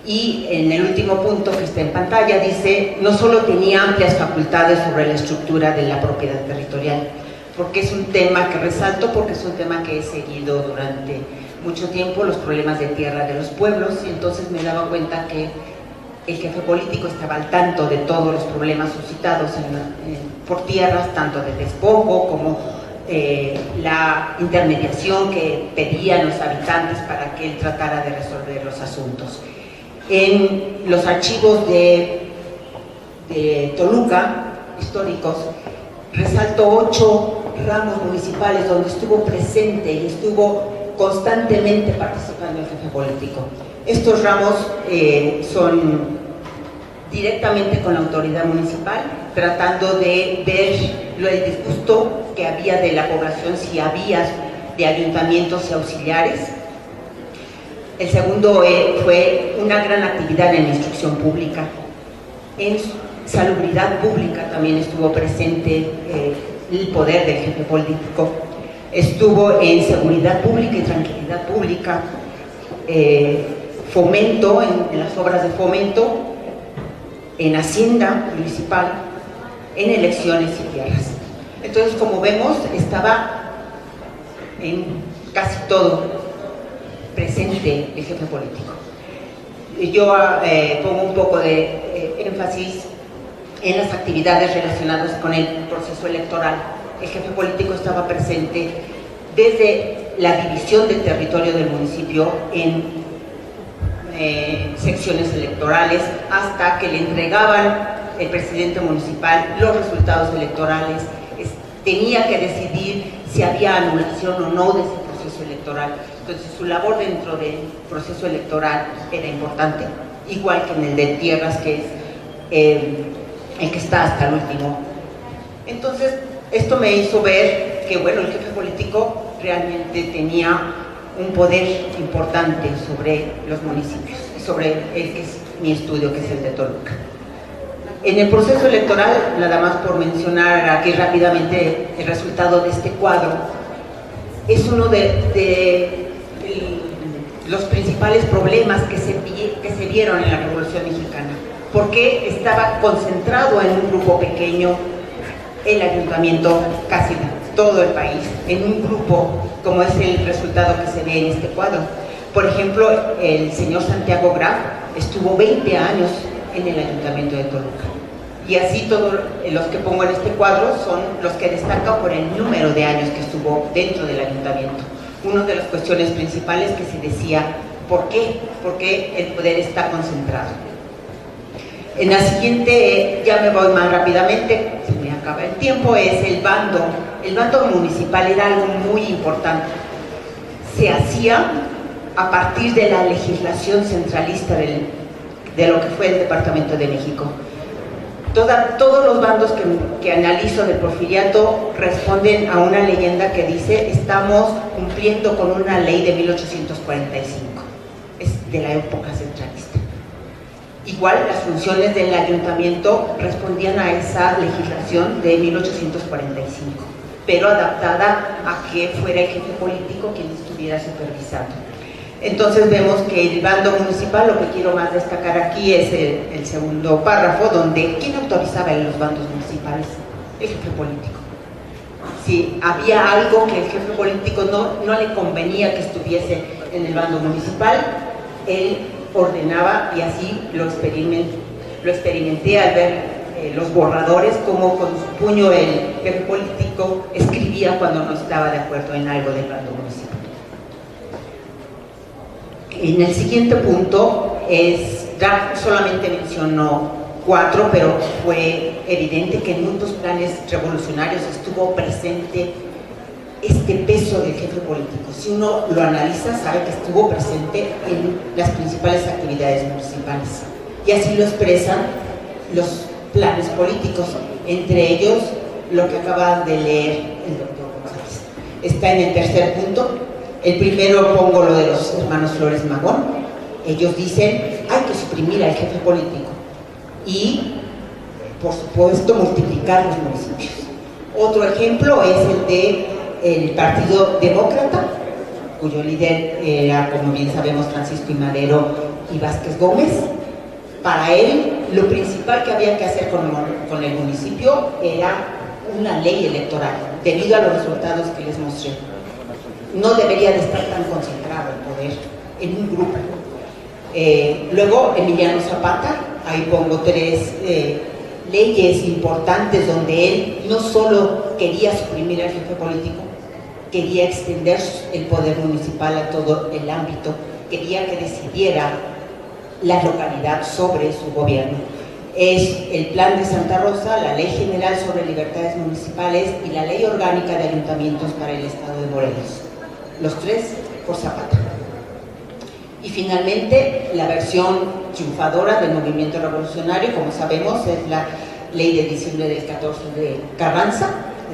Y en el último punto que está en pantalla dice, no solo tenía amplias facultades sobre la estructura de la propiedad territorial, porque es un tema que resalto, porque es un tema que he seguido durante mucho tiempo, los problemas de tierra de los pueblos, y entonces me daba cuenta que el jefe político estaba al tanto de todos los problemas suscitados por tierras, tanto de despojo como la intermediación que pedían los habitantes para que él tratara de resolver los asuntos. En los archivos de Toluca, históricos, resalto 8 ramos municipales donde estuvo presente y estuvo constantemente participando el jefe político. Estos ramos son directamente con la autoridad municipal, tratando de ver el disgusto que había de la población, si había de ayuntamientos y auxiliares. El segundo fue una gran actividad en instrucción pública. En salubridad pública también estuvo presente el poder del jefe político. Estuvo en seguridad pública y tranquilidad pública, fomento, en las obras de fomento, en hacienda municipal, en elecciones y tierras. Entonces, como vemos, estaba en casi todo presente el jefe político. Yo pongo un poco de énfasis en las actividades relacionadas con el proceso electoral. El jefe político estaba presente desde la división del territorio del municipio en secciones electorales, hasta que le entregaban el presidente municipal los resultados electorales. Tenía que decidir si había anulación o no de ese proceso electoral. Entonces su labor dentro del proceso electoral era importante, igual que en el de tierras, que es el que está hasta el último. Entonces esto me hizo ver que, bueno, el jefe político realmente tenía un poder importante sobre los municipios, sobre el que es mi estudio, que es el de Toluca. En el proceso electoral, nada más por mencionar aquí rápidamente el resultado de este cuadro, es uno de los principales problemas que se vieron en la Revolución Mexicana, porque estaba concentrado en un grupo pequeño, el ayuntamiento, casi todo el país, en un grupo, como es el resultado que se ve en este cuadro. Por ejemplo, el señor Santiago Graf estuvo 20 años en el ayuntamiento de Toluca. Y así todos los que pongo en este cuadro son los que destacan por el número de años que estuvo dentro del ayuntamiento. Una de las cuestiones principales que se decía, ¿por qué? Porque el poder está concentrado. En la siguiente, ya me voy más rápidamente, se me acaba el tiempo, es el bando. El bando municipal era algo muy importante. Se hacía a partir de la legislación centralista de lo que fue el Departamento de México. Todos los bandos que analizo del Porfiriato responden a una leyenda que dice: estamos cumpliendo con una ley de 1845, es de la época centralista. Igual las funciones del ayuntamiento respondían a esa legislación de 1845, pero adaptada a que fuera el jefe político quien estuviera supervisando. Entonces vemos que el bando municipal, lo que quiero más destacar aquí es el segundo párrafo, donde ¿quién autorizaba en los bandos municipales? El jefe político. Si había algo que el jefe político no le convenía que estuviese en el bando municipal, él ordenaba, y así lo experimenté al ver los borradores, como con su puño el jefe político escribía cuando no estaba de acuerdo en algo del bando municipal. En el siguiente punto ya solamente mencionó 4, pero fue evidente que en muchos planes revolucionarios estuvo presente este peso del jefe político. Si uno lo analiza, sabe que estuvo presente en las principales actividades municipales. Y así lo expresan los planes políticos, entre ellos lo que acaba de leer el doctor González. Está en el tercer punto. El primero pongo lo de los hermanos Flores Magón. Ellos dicen, hay que suprimir al jefe político y, por supuesto, multiplicar los municipios. Otro ejemplo es el del Partido Demócrata, cuyo líder era, como bien sabemos, Francisco I. Madero y Vázquez Gómez. Para él, lo principal que había que hacer con el municipio era una ley electoral, debido a los resultados que les mostré. No debería de estar tan concentrado el poder en un grupo. Luego, Emiliano Zapata, ahí pongo 3 leyes importantes donde él no solo quería suprimir al jefe político, quería extender el poder municipal a todo el ámbito, quería que decidiera la localidad sobre su gobierno. Es el Plan de Santa Rosa, la Ley General sobre Libertades Municipales y la Ley Orgánica de Ayuntamientos para el Estado de Morelos. Los 3 por Zapata. Y finalmente, la versión triunfadora del movimiento revolucionario, como sabemos, es la Ley de diciembre del 14 de Carranza,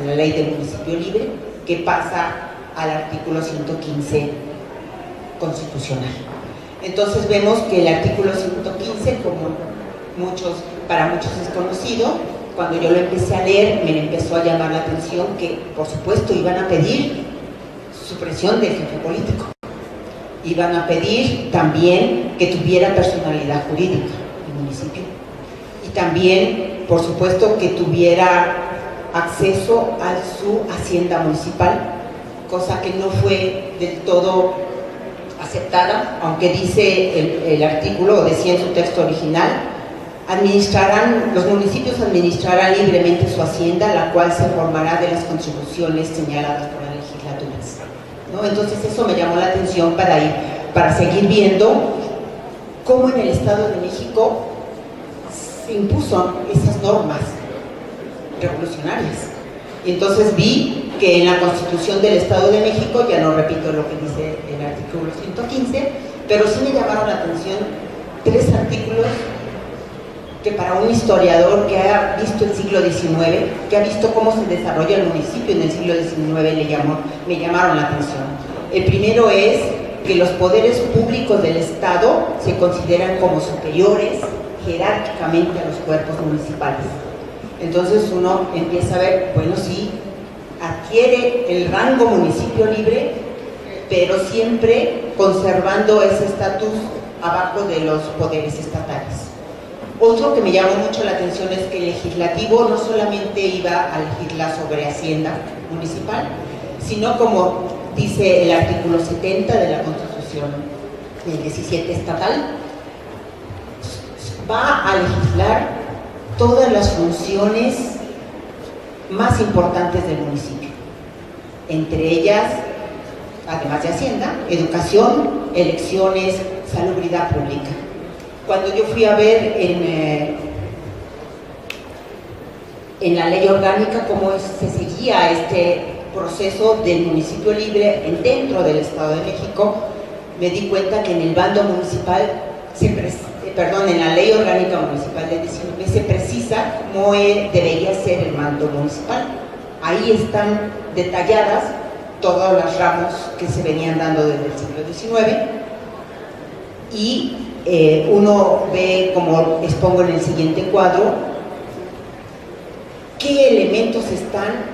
la Ley del Municipio Libre, que pasa al artículo 115 constitucional. Entonces vemos que el artículo 115, como para muchos es conocido, cuando yo lo empecé a leer me empezó a llamar la atención que, por supuesto, iban a pedir supresión del jefe político. Iban a pedir también que tuviera personalidad jurídica el municipio. Y también, por supuesto, que tuviera acceso a su hacienda municipal, cosa que no fue del todo aceptada, aunque dice el artículo, decía en su texto original, los municipios administrarán libremente su hacienda, la cual se formará de las contribuciones señaladas por las legislaturas, ¿no? Entonces eso me llamó la atención para seguir viendo cómo en el Estado de México se impuso esas normas revolucionarias. Y entonces vi que en la Constitución del Estado de México, ya no repito lo que dice el artículo 115, pero sí me llamaron la atención 3 artículos que para un historiador que ha visto el siglo XIX, que ha visto cómo se desarrolla el municipio en el siglo XIX, me llamaron la atención. El primero es que los poderes públicos del Estado se consideran como superiores jerárquicamente a los cuerpos municipales. Entonces uno empieza a ver, bueno, sí, adquiere el rango municipio libre, pero siempre conservando ese estatus abajo de los poderes estatales. Otro que me llamó mucho la atención es que el legislativo no solamente iba a legislar sobre hacienda municipal, sino, como dice el artículo 70 de la Constitución del 17 estatal, va a legislar todas las funciones más importantes del municipio, entre ellas, además de hacienda, educación, elecciones, salubridad pública. Cuando yo fui a ver en la ley orgánica cómo se seguía este proceso del municipio libre dentro del Estado de México, me di cuenta que en el bando municipal, en la ley orgánica municipal del 19 se precisa cómo debería ser el mando municipal. Ahí están detalladas todos los ramos que se venían dando desde el siglo XIX y uno ve, como expongo en el siguiente cuadro, qué elementos están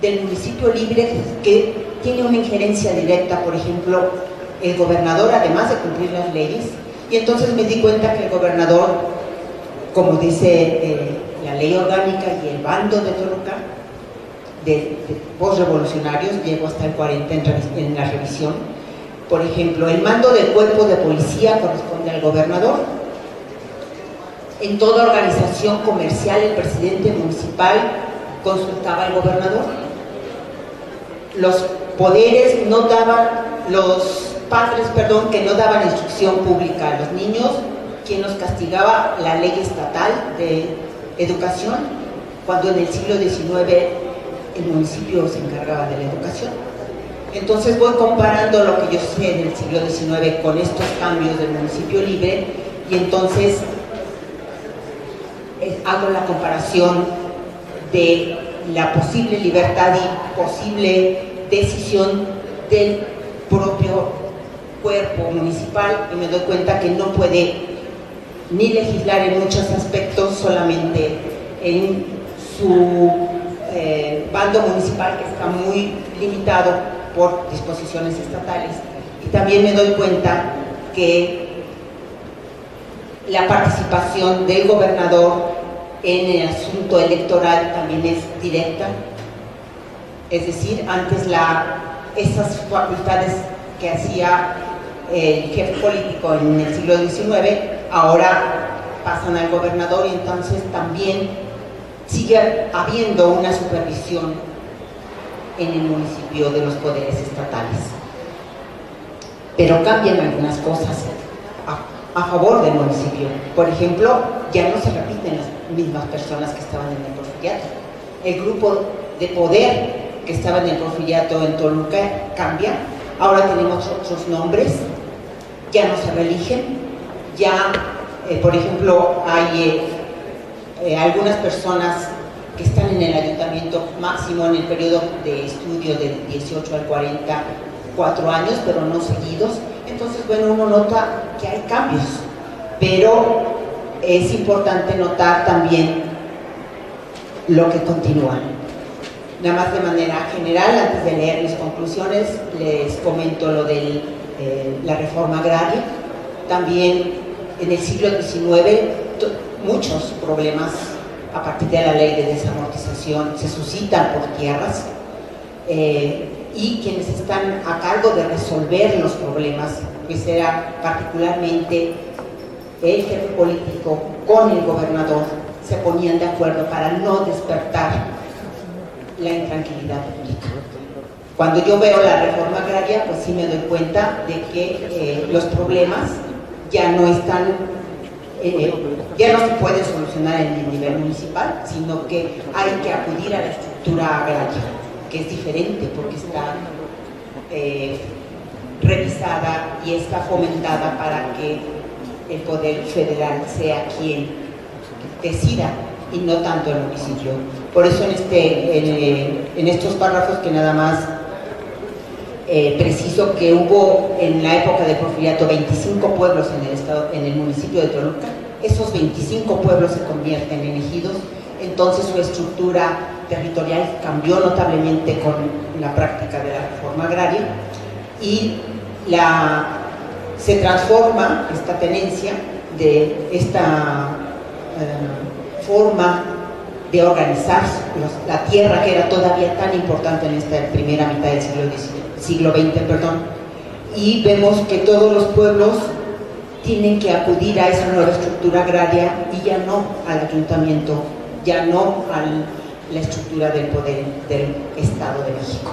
del municipio libre que tiene una injerencia directa, por ejemplo, el gobernador, además de cumplir las leyes. Y entonces me di cuenta que el gobernador, como dice la ley orgánica y el bando de Toluca, de postrevolucionarios, llegó hasta el 40 en la revisión. Por ejemplo, el mando del cuerpo de policía corresponde al gobernador, En toda organización comercial, el presidente municipal consultaba al gobernador. Los poderes no daban, los padres, perdón, que no daban instrucción pública a los niños, quien los castigaba la ley estatal de educación, cuando en el siglo XIX el municipio se encargaba de la educación. Entonces voy comparando lo que yo sé del siglo XIX con estos cambios del municipio libre, y entonces hago la comparación de la posible libertad y posible decisión del propio cuerpo municipal, y me doy cuenta que no puede ni legislar en muchos aspectos, solamente en su bando municipal, que está muy limitado por disposiciones estatales. Y también me doy cuenta que la participación del gobernador en el asunto electoral también es directa, es decir, antes esas facultades que hacía el jefe político en el siglo XIX, ahora pasan al gobernador, y entonces también sigue habiendo una supervisión en el municipio de los poderes estatales. Pero cambian algunas cosas a favor del municipio. Por ejemplo, ya no se repiten las mismas personas que estaban en el porfiriato. El grupo de poder que estaba en el porfiriato en Toluca cambia. Ahora tenemos otros nombres, ya no se reeligen, ya, por ejemplo, hay algunas personas que están en el ayuntamiento máximo en el periodo de estudio del 18 al 44 años, pero no seguidos. Entonces, bueno, uno nota que hay cambios, pero es importante notar también lo que continúa. Nada más de manera general, antes de leer mis conclusiones, les comento lo de la reforma agraria. También en el siglo XIX muchos problemas a partir de la ley de desamortización se suscitan por tierras, y quienes están a cargo de resolver los problemas, pues era particularmente el jefe político con el gobernador, se ponían de acuerdo para no despertar la intranquilidad pública. Cuando yo veo la reforma agraria, pues sí me doy cuenta de que los problemas ya no están, ya no se pueden solucionar en el nivel municipal, sino que hay que acudir a la estructura agraria, que es diferente porque está revisada y está fomentada para que el poder federal sea quien decida y no tanto el municipio. Por eso en estos párrafos que nada más preciso que hubo en la época del porfiriato 25 pueblos en el municipio de Toluca. Esos 25 pueblos se convierten en ejidos, entonces su estructura territorial cambió notablemente con la práctica de la reforma agraria, y se transforma esta tenencia de esta forma de organizar la tierra, que era todavía tan importante en esta primera mitad del siglo XX, y vemos que todos los pueblos tienen que acudir a esa nueva estructura agraria y ya no al ayuntamiento, ya no a la estructura del poder del Estado de México,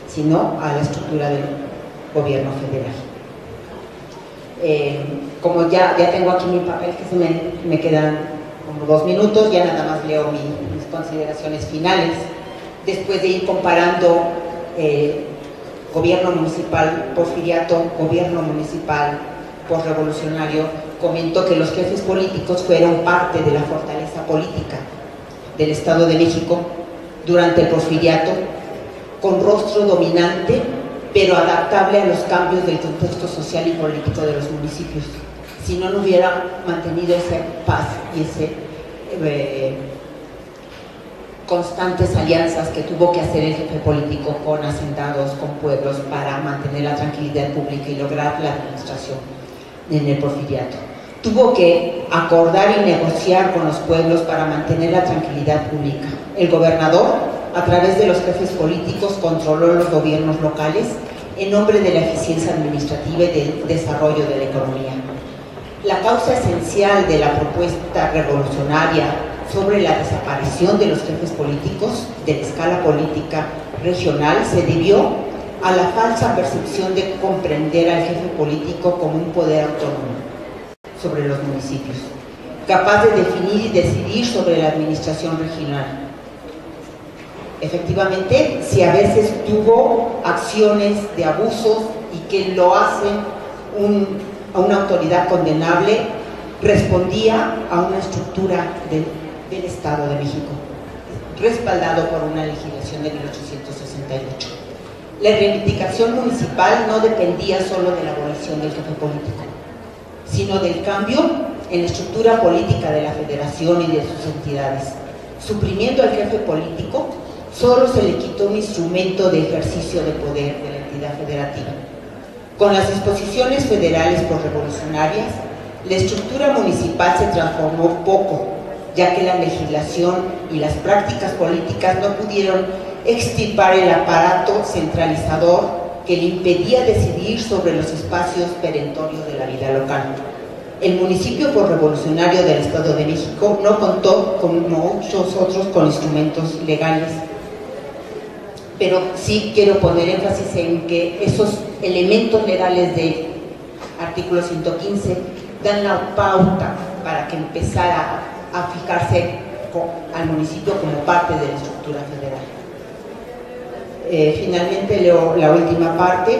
sino a la estructura del gobierno federal. Como ya tengo aquí mi papel, que me quedan como 2 minutos, ya nada más leo mis consideraciones finales. Después de ir comparando gobierno municipal porfiriato, gobierno municipal posrevolucionario, comento que los jefes políticos fueron parte de la fortaleza política del Estado de México durante el porfiriato, con rostro dominante, pero adaptable a los cambios del contexto social y político de los municipios. Si no, no hubiera mantenido esa paz y ese constantes alianzas que tuvo que hacer el jefe político con hacendados, con pueblos, para mantener la tranquilidad pública y lograr la administración en el porfiriato. Tuvo que acordar y negociar con los pueblos para mantener la tranquilidad pública. El gobernador, a través de los jefes políticos, controló los gobiernos locales en nombre de la eficiencia administrativa y del desarrollo de la economía. La causa esencial de la propuesta revolucionaria sobre la desaparición de los jefes políticos de la escala política regional se debió a la falsa percepción de comprender al jefe político como un poder autónomo sobre los municipios, capaz de definir y decidir sobre la administración regional. Efectivamente, si a veces tuvo acciones de abusos y que lo hace a una autoridad condenable, respondía a una estructura del Estado de México, respaldado por una legislación de 1868. La reivindicación municipal no dependía solo de la abolición del jefe político, sino del cambio en la estructura política de la federación y de sus entidades. Suprimiendo al jefe político, solo se le quitó un instrumento de ejercicio de poder de la entidad federativa. Con las disposiciones federales posrevolucionarias, la estructura municipal se transformó poco, ya que la legislación y las prácticas políticas no pudieron extirpar el aparato centralizador que le impedía decidir sobre los espacios perentorios de la vida local. El municipio posrevolucionario del Estado de México no contó, como muchos otros, con instrumentos legales. Pero sí quiero poner énfasis en que esos elementos legales de artículo 115 dan la pauta para que empezara a fijarse al municipio como parte de la estructura federal. Finalmente leo la última parte.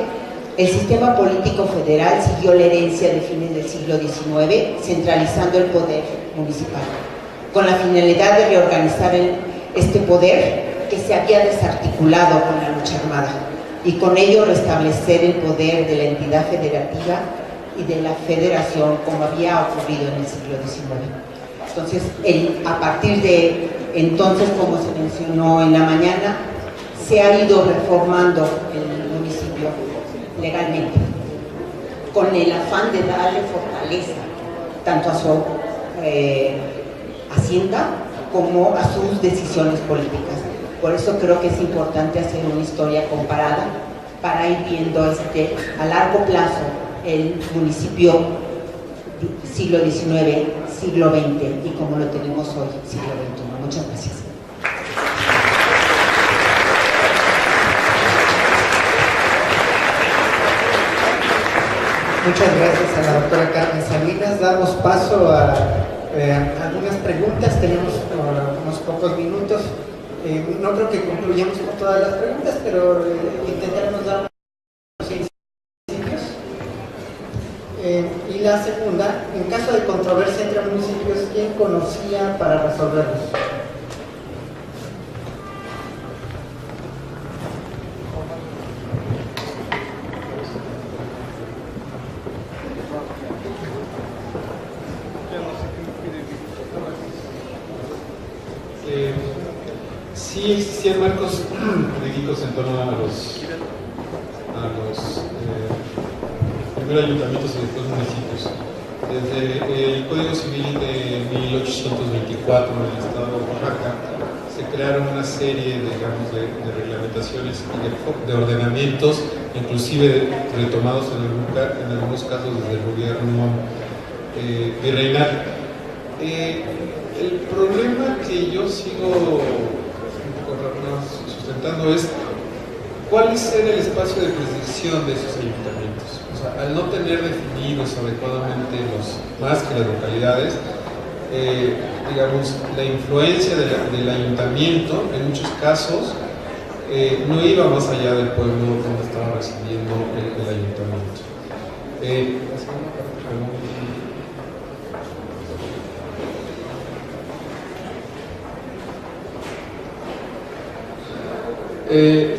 El sistema político federal siguió la herencia de fines del siglo XIX, centralizando el poder municipal, con la finalidad de reorganizar este poder que se había desarticulado con la lucha armada, y con ello restablecer el poder de la entidad federativa y de la federación como había ocurrido en el siglo XIX. Entonces, a partir de entonces, como se mencionó en la mañana, se ha ido reformando el municipio legalmente, con el afán de darle fortaleza tanto a su hacienda como a sus decisiones políticas. Por eso creo que es importante hacer una historia comparada para ir viendo a largo plazo el municipio siglo XIX, siglo XX y como lo tenemos hoy, siglo XXI. Muchas gracias. Muchas gracias a la doctora Carmen Salinas. Damos paso a algunas preguntas. Tenemos unos pocos minutos. No creo que concluyamos con todas las preguntas, pero intentaremos dar unos principios. Y la segunda, en caso de controversia entre municipios, ¿quién conocía para resolverlos? Sí existían marcos jurídicos en torno a los primero ayuntamientos y después municipios. Desde el Código Civil de 1824 en el estado de Oaxaca se crearon una serie de reglamentaciones y de ordenamientos, inclusive retomados en algunos casos desde el gobierno virreinal. El problema que yo sigo sustentando es cuál es el espacio de jurisdicción de esos ayuntamientos. O sea, al no tener definidos adecuadamente más que las localidades, digamos, la influencia del ayuntamiento en muchos casos no iba más allá del pueblo donde estaba residiendo el ayuntamiento. La segunda pregunta.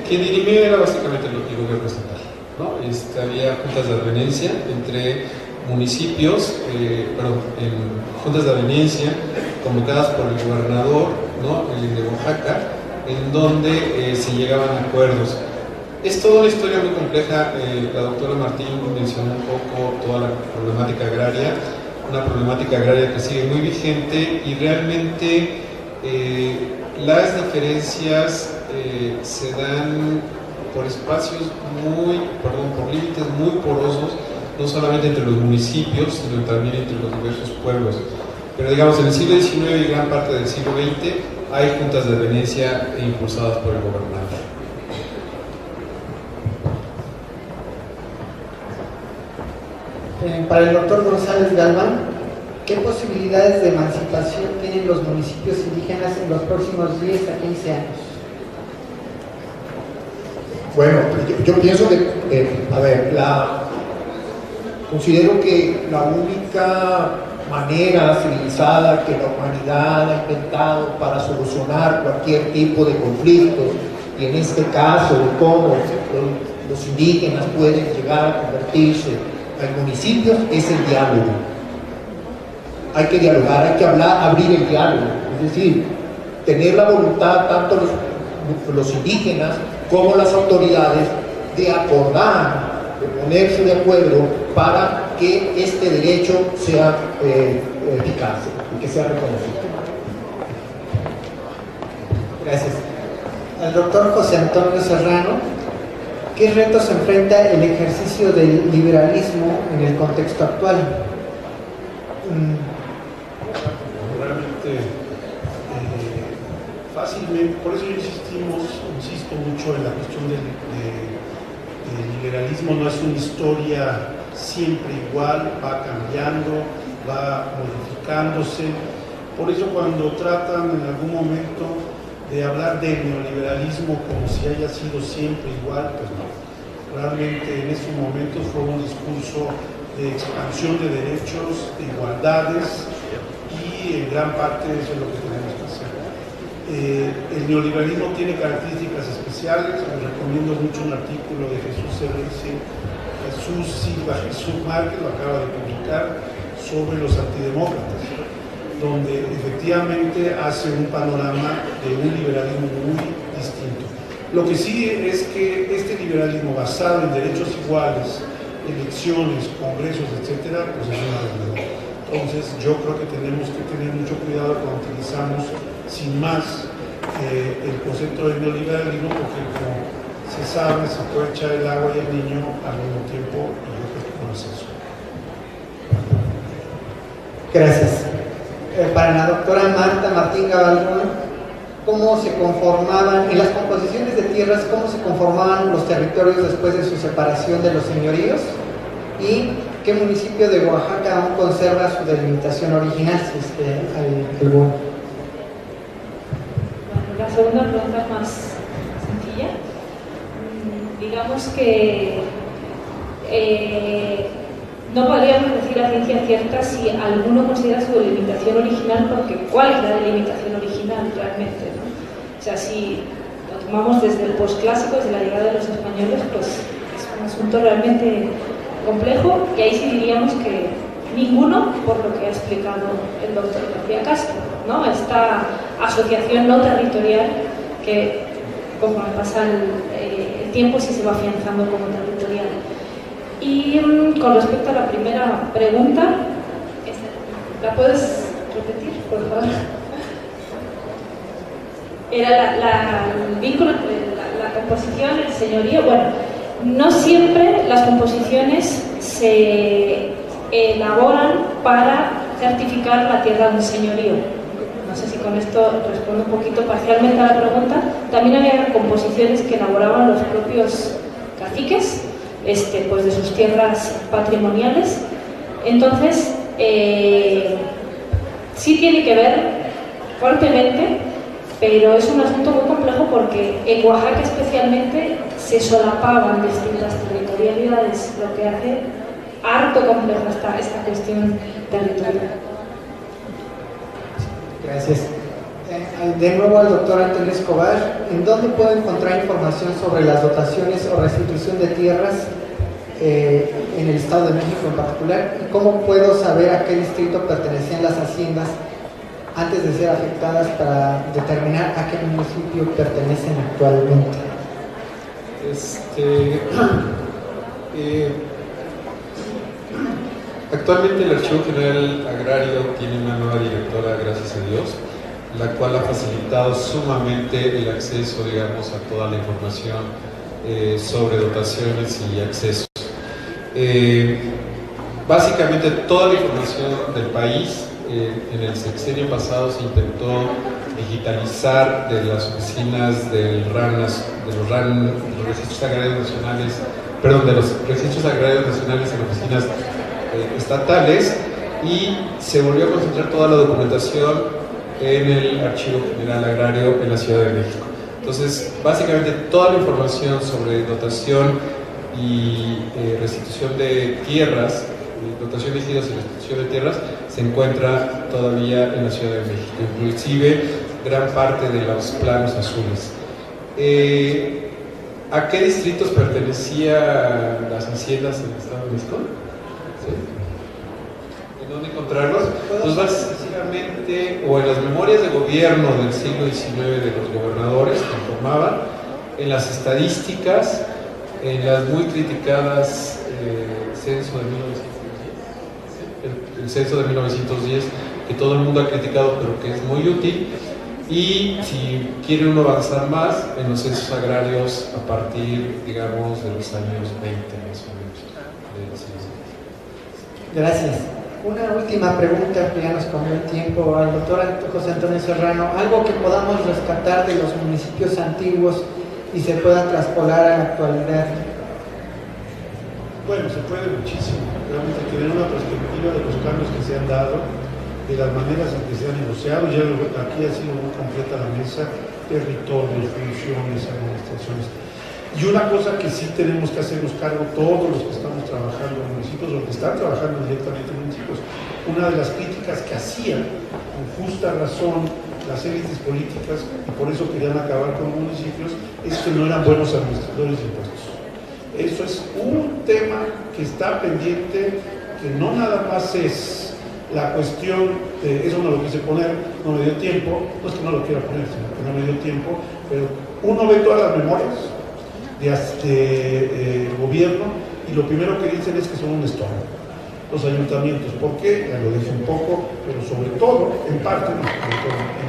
Quien dirimía era básicamente el gobierno estatal, ¿no? Había juntas de aveniencia entre municipios, juntas de aveniencia convocadas por el gobernador, ¿no? El de Oaxaca, en donde se llegaban a acuerdos. Es toda una historia muy compleja. La doctora Martín mencionó un poco toda la problemática agraria, una problemática agraria que sigue muy vigente y realmente las diferencias se dan por espacios por límites muy porosos no solamente entre los municipios, sino también entre los diversos pueblos. Pero digamos, en el siglo XIX y gran parte del siglo XX hay juntas de venencia impulsadas por el gobernante. Para el doctor González Galván, ¿qué posibilidades de emancipación tienen los municipios indígenas en los próximos 10 a 15 años? Bueno, yo pienso que, considero que la única manera civilizada que la humanidad ha inventado para solucionar cualquier tipo de conflicto, y en este caso de cómo los indígenas pueden llegar a convertirse en municipios, es el diálogo. Hay que dialogar, hay que hablar, abrir el diálogo, es decir, tener la voluntad tanto los indígenas como las autoridades de acordar, de ponerse de acuerdo para que este derecho sea eficaz y que sea reconocido. Gracias. Al doctor José Antonio Serrano, ¿qué retos enfrenta el ejercicio del liberalismo en el contexto actual? Realmente, fácilmente, por eso insisto mucho en la cuestión del liberalismo. No es una historia siempre igual, va cambiando, va modificándose. Por eso cuando tratan en algún momento de hablar del neoliberalismo como si haya sido siempre igual, pues no. Realmente en esos momentos fue un discurso de expansión de derechos, de igualdades, y en gran parte eso es lo que tenemos que hacer. El neoliberalismo tiene características especiales. Les recomiendo mucho un artículo de Jesús Márquez, lo acaba de publicar, sobre los antidemócratas, donde efectivamente hace un panorama de un liberalismo muy distinto. Lo que sí es que este liberalismo basado en derechos iguales, elecciones, congresos, etcétera, pues es una realidad. Entonces yo creo que tenemos que tener mucho cuidado cuando utilizamos sin más el concepto del neoliberalismo, porque como se sabe, se puede echar el agua y el niño al mismo tiempo, y yo creo que no es eso. Gracias. Para la doctora Marta Martín Gabalón, ¿cómo se conformaban, en las composiciones de tierras, cómo se conformaban los territorios después de su separación de los señoríos? ¿Y qué municipio de Oaxaca aún conserva su delimitación original? Bueno, la segunda pregunta es más sencilla. Digamos que no podríamos decir a ciencia cierta si alguno considera su delimitación original, porque ¿cuál es la delimitación original realmente, ¿no? O sea, si lo tomamos desde el posclásico, desde la llegada de los españoles, pues es un asunto realmente complejo, y ahí sí diríamos que ninguno, por lo que ha explicado el doctor García Castro, ¿no? Esta asociación no territorial que, conforme pasa el tiempo, sí se va afianzando como territorial. Y con respecto a la primera pregunta, ¿la puedes repetir, por favor? Era el vínculo entre la composición, el señorío. Bueno, no siempre las composiciones se elaboran para certificar la tierra de un señorío. No sé si con esto respondo un poquito parcialmente a la pregunta. También había composiciones que elaboraban los propios caciques, pues de sus tierras patrimoniales. Entonces, sí tiene que ver fuertemente, pero es un asunto muy complejo porque en Oaxaca especialmente se solapaban distintas territorialidades, lo que hace harto compleja esta cuestión territorial. Gracias. De nuevo al doctor Antonio Escobar, ¿en dónde puedo encontrar información sobre las dotaciones o restitución de tierras en el Estado de México en particular? ¿Y cómo puedo saber a qué distrito pertenecían las haciendas antes de ser afectadas para determinar a qué municipio pertenecen actualmente? Actualmente el Archivo General Agrario tiene una nueva directora, gracias a Dios, la cual ha facilitado sumamente el acceso, digamos, a toda la información sobre dotaciones y accesos. Básicamente toda la información del país, en el sexenio pasado se intentó digitalizar de las oficinas del RAN, de los registros agrarios nacionales, perdón, de los registros agrarios nacionales en oficinas estatales, y se volvió a concentrar toda la documentación en el Archivo General Agrario en la Ciudad de México. Entonces, básicamente toda la información sobre dotación y restitución de tierras, dotación de ejidos y restitución de tierras, se encuentra todavía en la Ciudad de México, inclusive gran parte de los planos azules. ¿A qué distritos pertenecían las haciendas en el Estado de México? ¿Sí? ¿En dónde encontrarlos? Pues básicamente, o en las memorias de gobierno del siglo XIX de los gobernadores que informaban, en las estadísticas, en las muy criticadas censo de 1910, el censo de 1910, que todo el mundo ha criticado pero que es muy útil, y si quiere uno avanzar más, en los censos agrarios a partir, digamos, de los años 20 más o menos de los años 20. Gracias. Una última pregunta, que ya nos comió el tiempo, al doctor José Antonio Serrano. Algo que podamos rescatar de los municipios antiguos y se pueda traspolar a la actualidad. Bueno, se puede muchísimo. Realmente tener una perspectiva de los cambios que se han dado, de las maneras en que se han negociado. Ya aquí ha sido muy completa la mesa: territorios, funciones, administraciones. Y una cosa que sí tenemos que hacernos cargo todos los que estamos trabajando en municipios, o que están trabajando directamente en municipios, una de las críticas que hacían, con justa razón, las élites políticas, y por eso querían acabar con municipios, es que no eran buenos administradores de impuestos. Eso es un tema que está pendiente, que no nada más es la cuestión de, eso no lo quise poner, no me dio tiempo, no es que no lo quiera poner, sino que no me dio tiempo, pero uno ve todas las memorias de gobierno y lo primero que dicen es que son un estorbo los ayuntamientos. ¿Por qué? Ya lo dije un poco, pero sobre todo, en parte,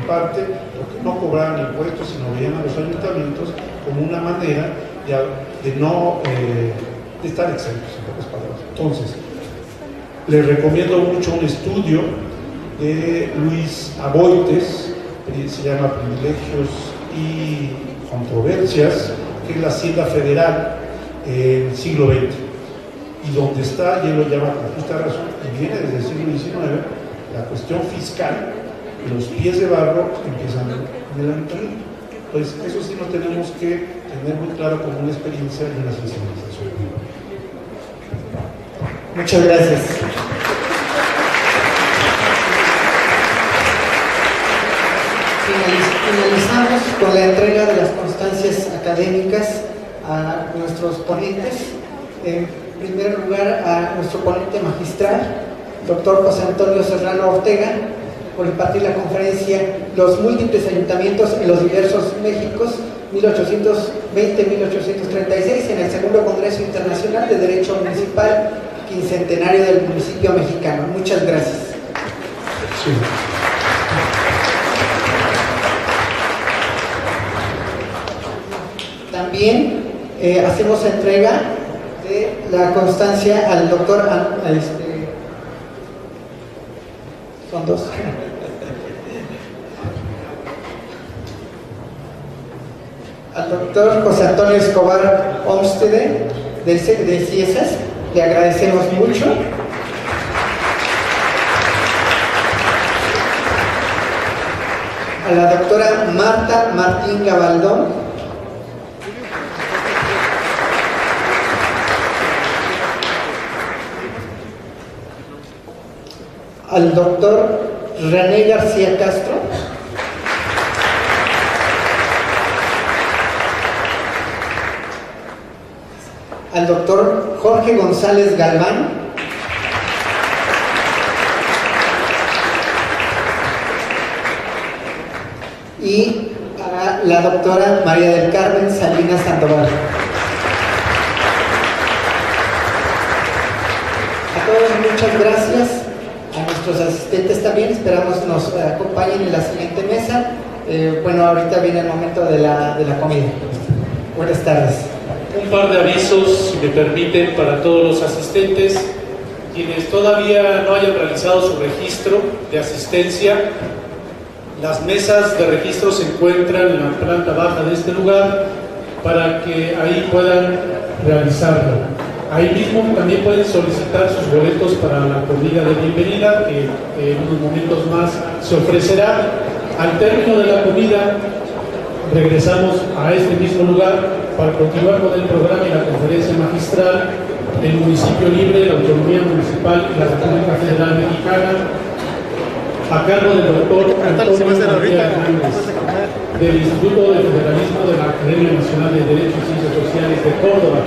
porque no cobraban impuestos, sino veían a los ayuntamientos como una manera de no de estar exentos, en pocas palabras. Entonces, les recomiendo mucho un estudio de Luis Aboites, se llama Privilegios y Controversias, que es la Hacienda Federal en el siglo XX, y donde está, y él lo llama con justa razón, y viene desde el siglo XIX, la cuestión fiscal, los pies de barro empiezan en el ayuntamiento. Entonces, eso sí lo tenemos que tener muy claro como una experiencia y una sensibilización. Muchas gracias. Finalizamos con la entrega de las constancias académicas a nuestros ponentes. En primer lugar, a nuestro ponente magistral, doctor José Antonio Serrano Ortega, por impartir la conferencia Los múltiples ayuntamientos en los diversos Méxicos, 1820-1836, en el segundo Congreso Internacional de Derecho Municipal, quincentenario del municipio mexicano. Muchas gracias. Sí. También hacemos entrega de la constancia al doctor, son dos, al doctor José Antonio Escobar Olmsted de CIESAS. Le agradecemos mucho. A la doctora Marta Martín Gabaldón, al doctor René García Castro, al doctor Jorge González Galván, y a la doctora María del Carmen Salinas Sandoval. A todos muchas gracias. A nuestros asistentes también, esperamos nos acompañen en la siguiente mesa. Bueno, ahorita viene el momento de la comida. Buenas tardes. Un par de avisos, si me permiten, para todos los asistentes. Quienes todavía no hayan realizado su registro de asistencia, las mesas de registro se encuentran en la planta baja de este lugar para que ahí puedan realizarlo. Ahí mismo también pueden solicitar sus boletos para la comida de bienvenida, que en unos momentos más se ofrecerá. Al término de la comida, regresamos a este mismo lugar para continuar con el programa y la conferencia magistral del Municipio Libre, la Autonomía Municipal y la República Federal Mexicana, a cargo del doctor Antonio María Hernández, del Instituto de Federalismo de la Academia Nacional de Derechos y Ciencias Sociales de Córdoba,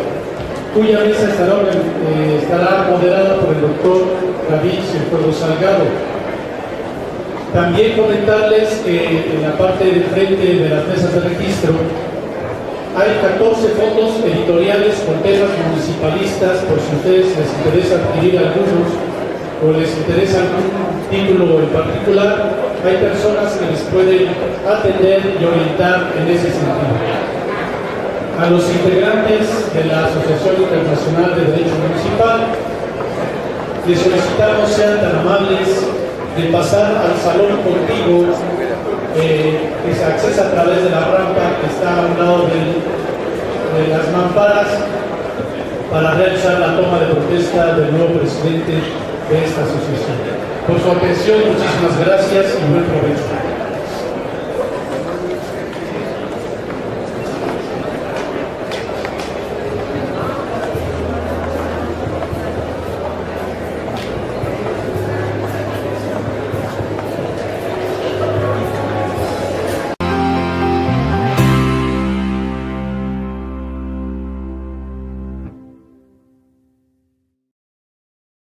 cuya mesa estará moderada por el doctor David Cienfuegos Salgado. También comentarles que en la parte de frente de las mesas de registro hay 14 fotos editoriales con temas municipalistas, por si a ustedes les interesa adquirir algunos o les interesa algún título en particular, hay personas que les pueden atender y orientar en ese sentido. A los integrantes de la Asociación Internacional de Derecho Municipal, les solicitamos sean tan amables de pasar al salón contigo que se accesa a través de la rampa que está a un lado de las mamparas para realizar la toma de protesta del nuevo presidente de esta asociación. Por su atención, muchísimas gracias y buen provecho.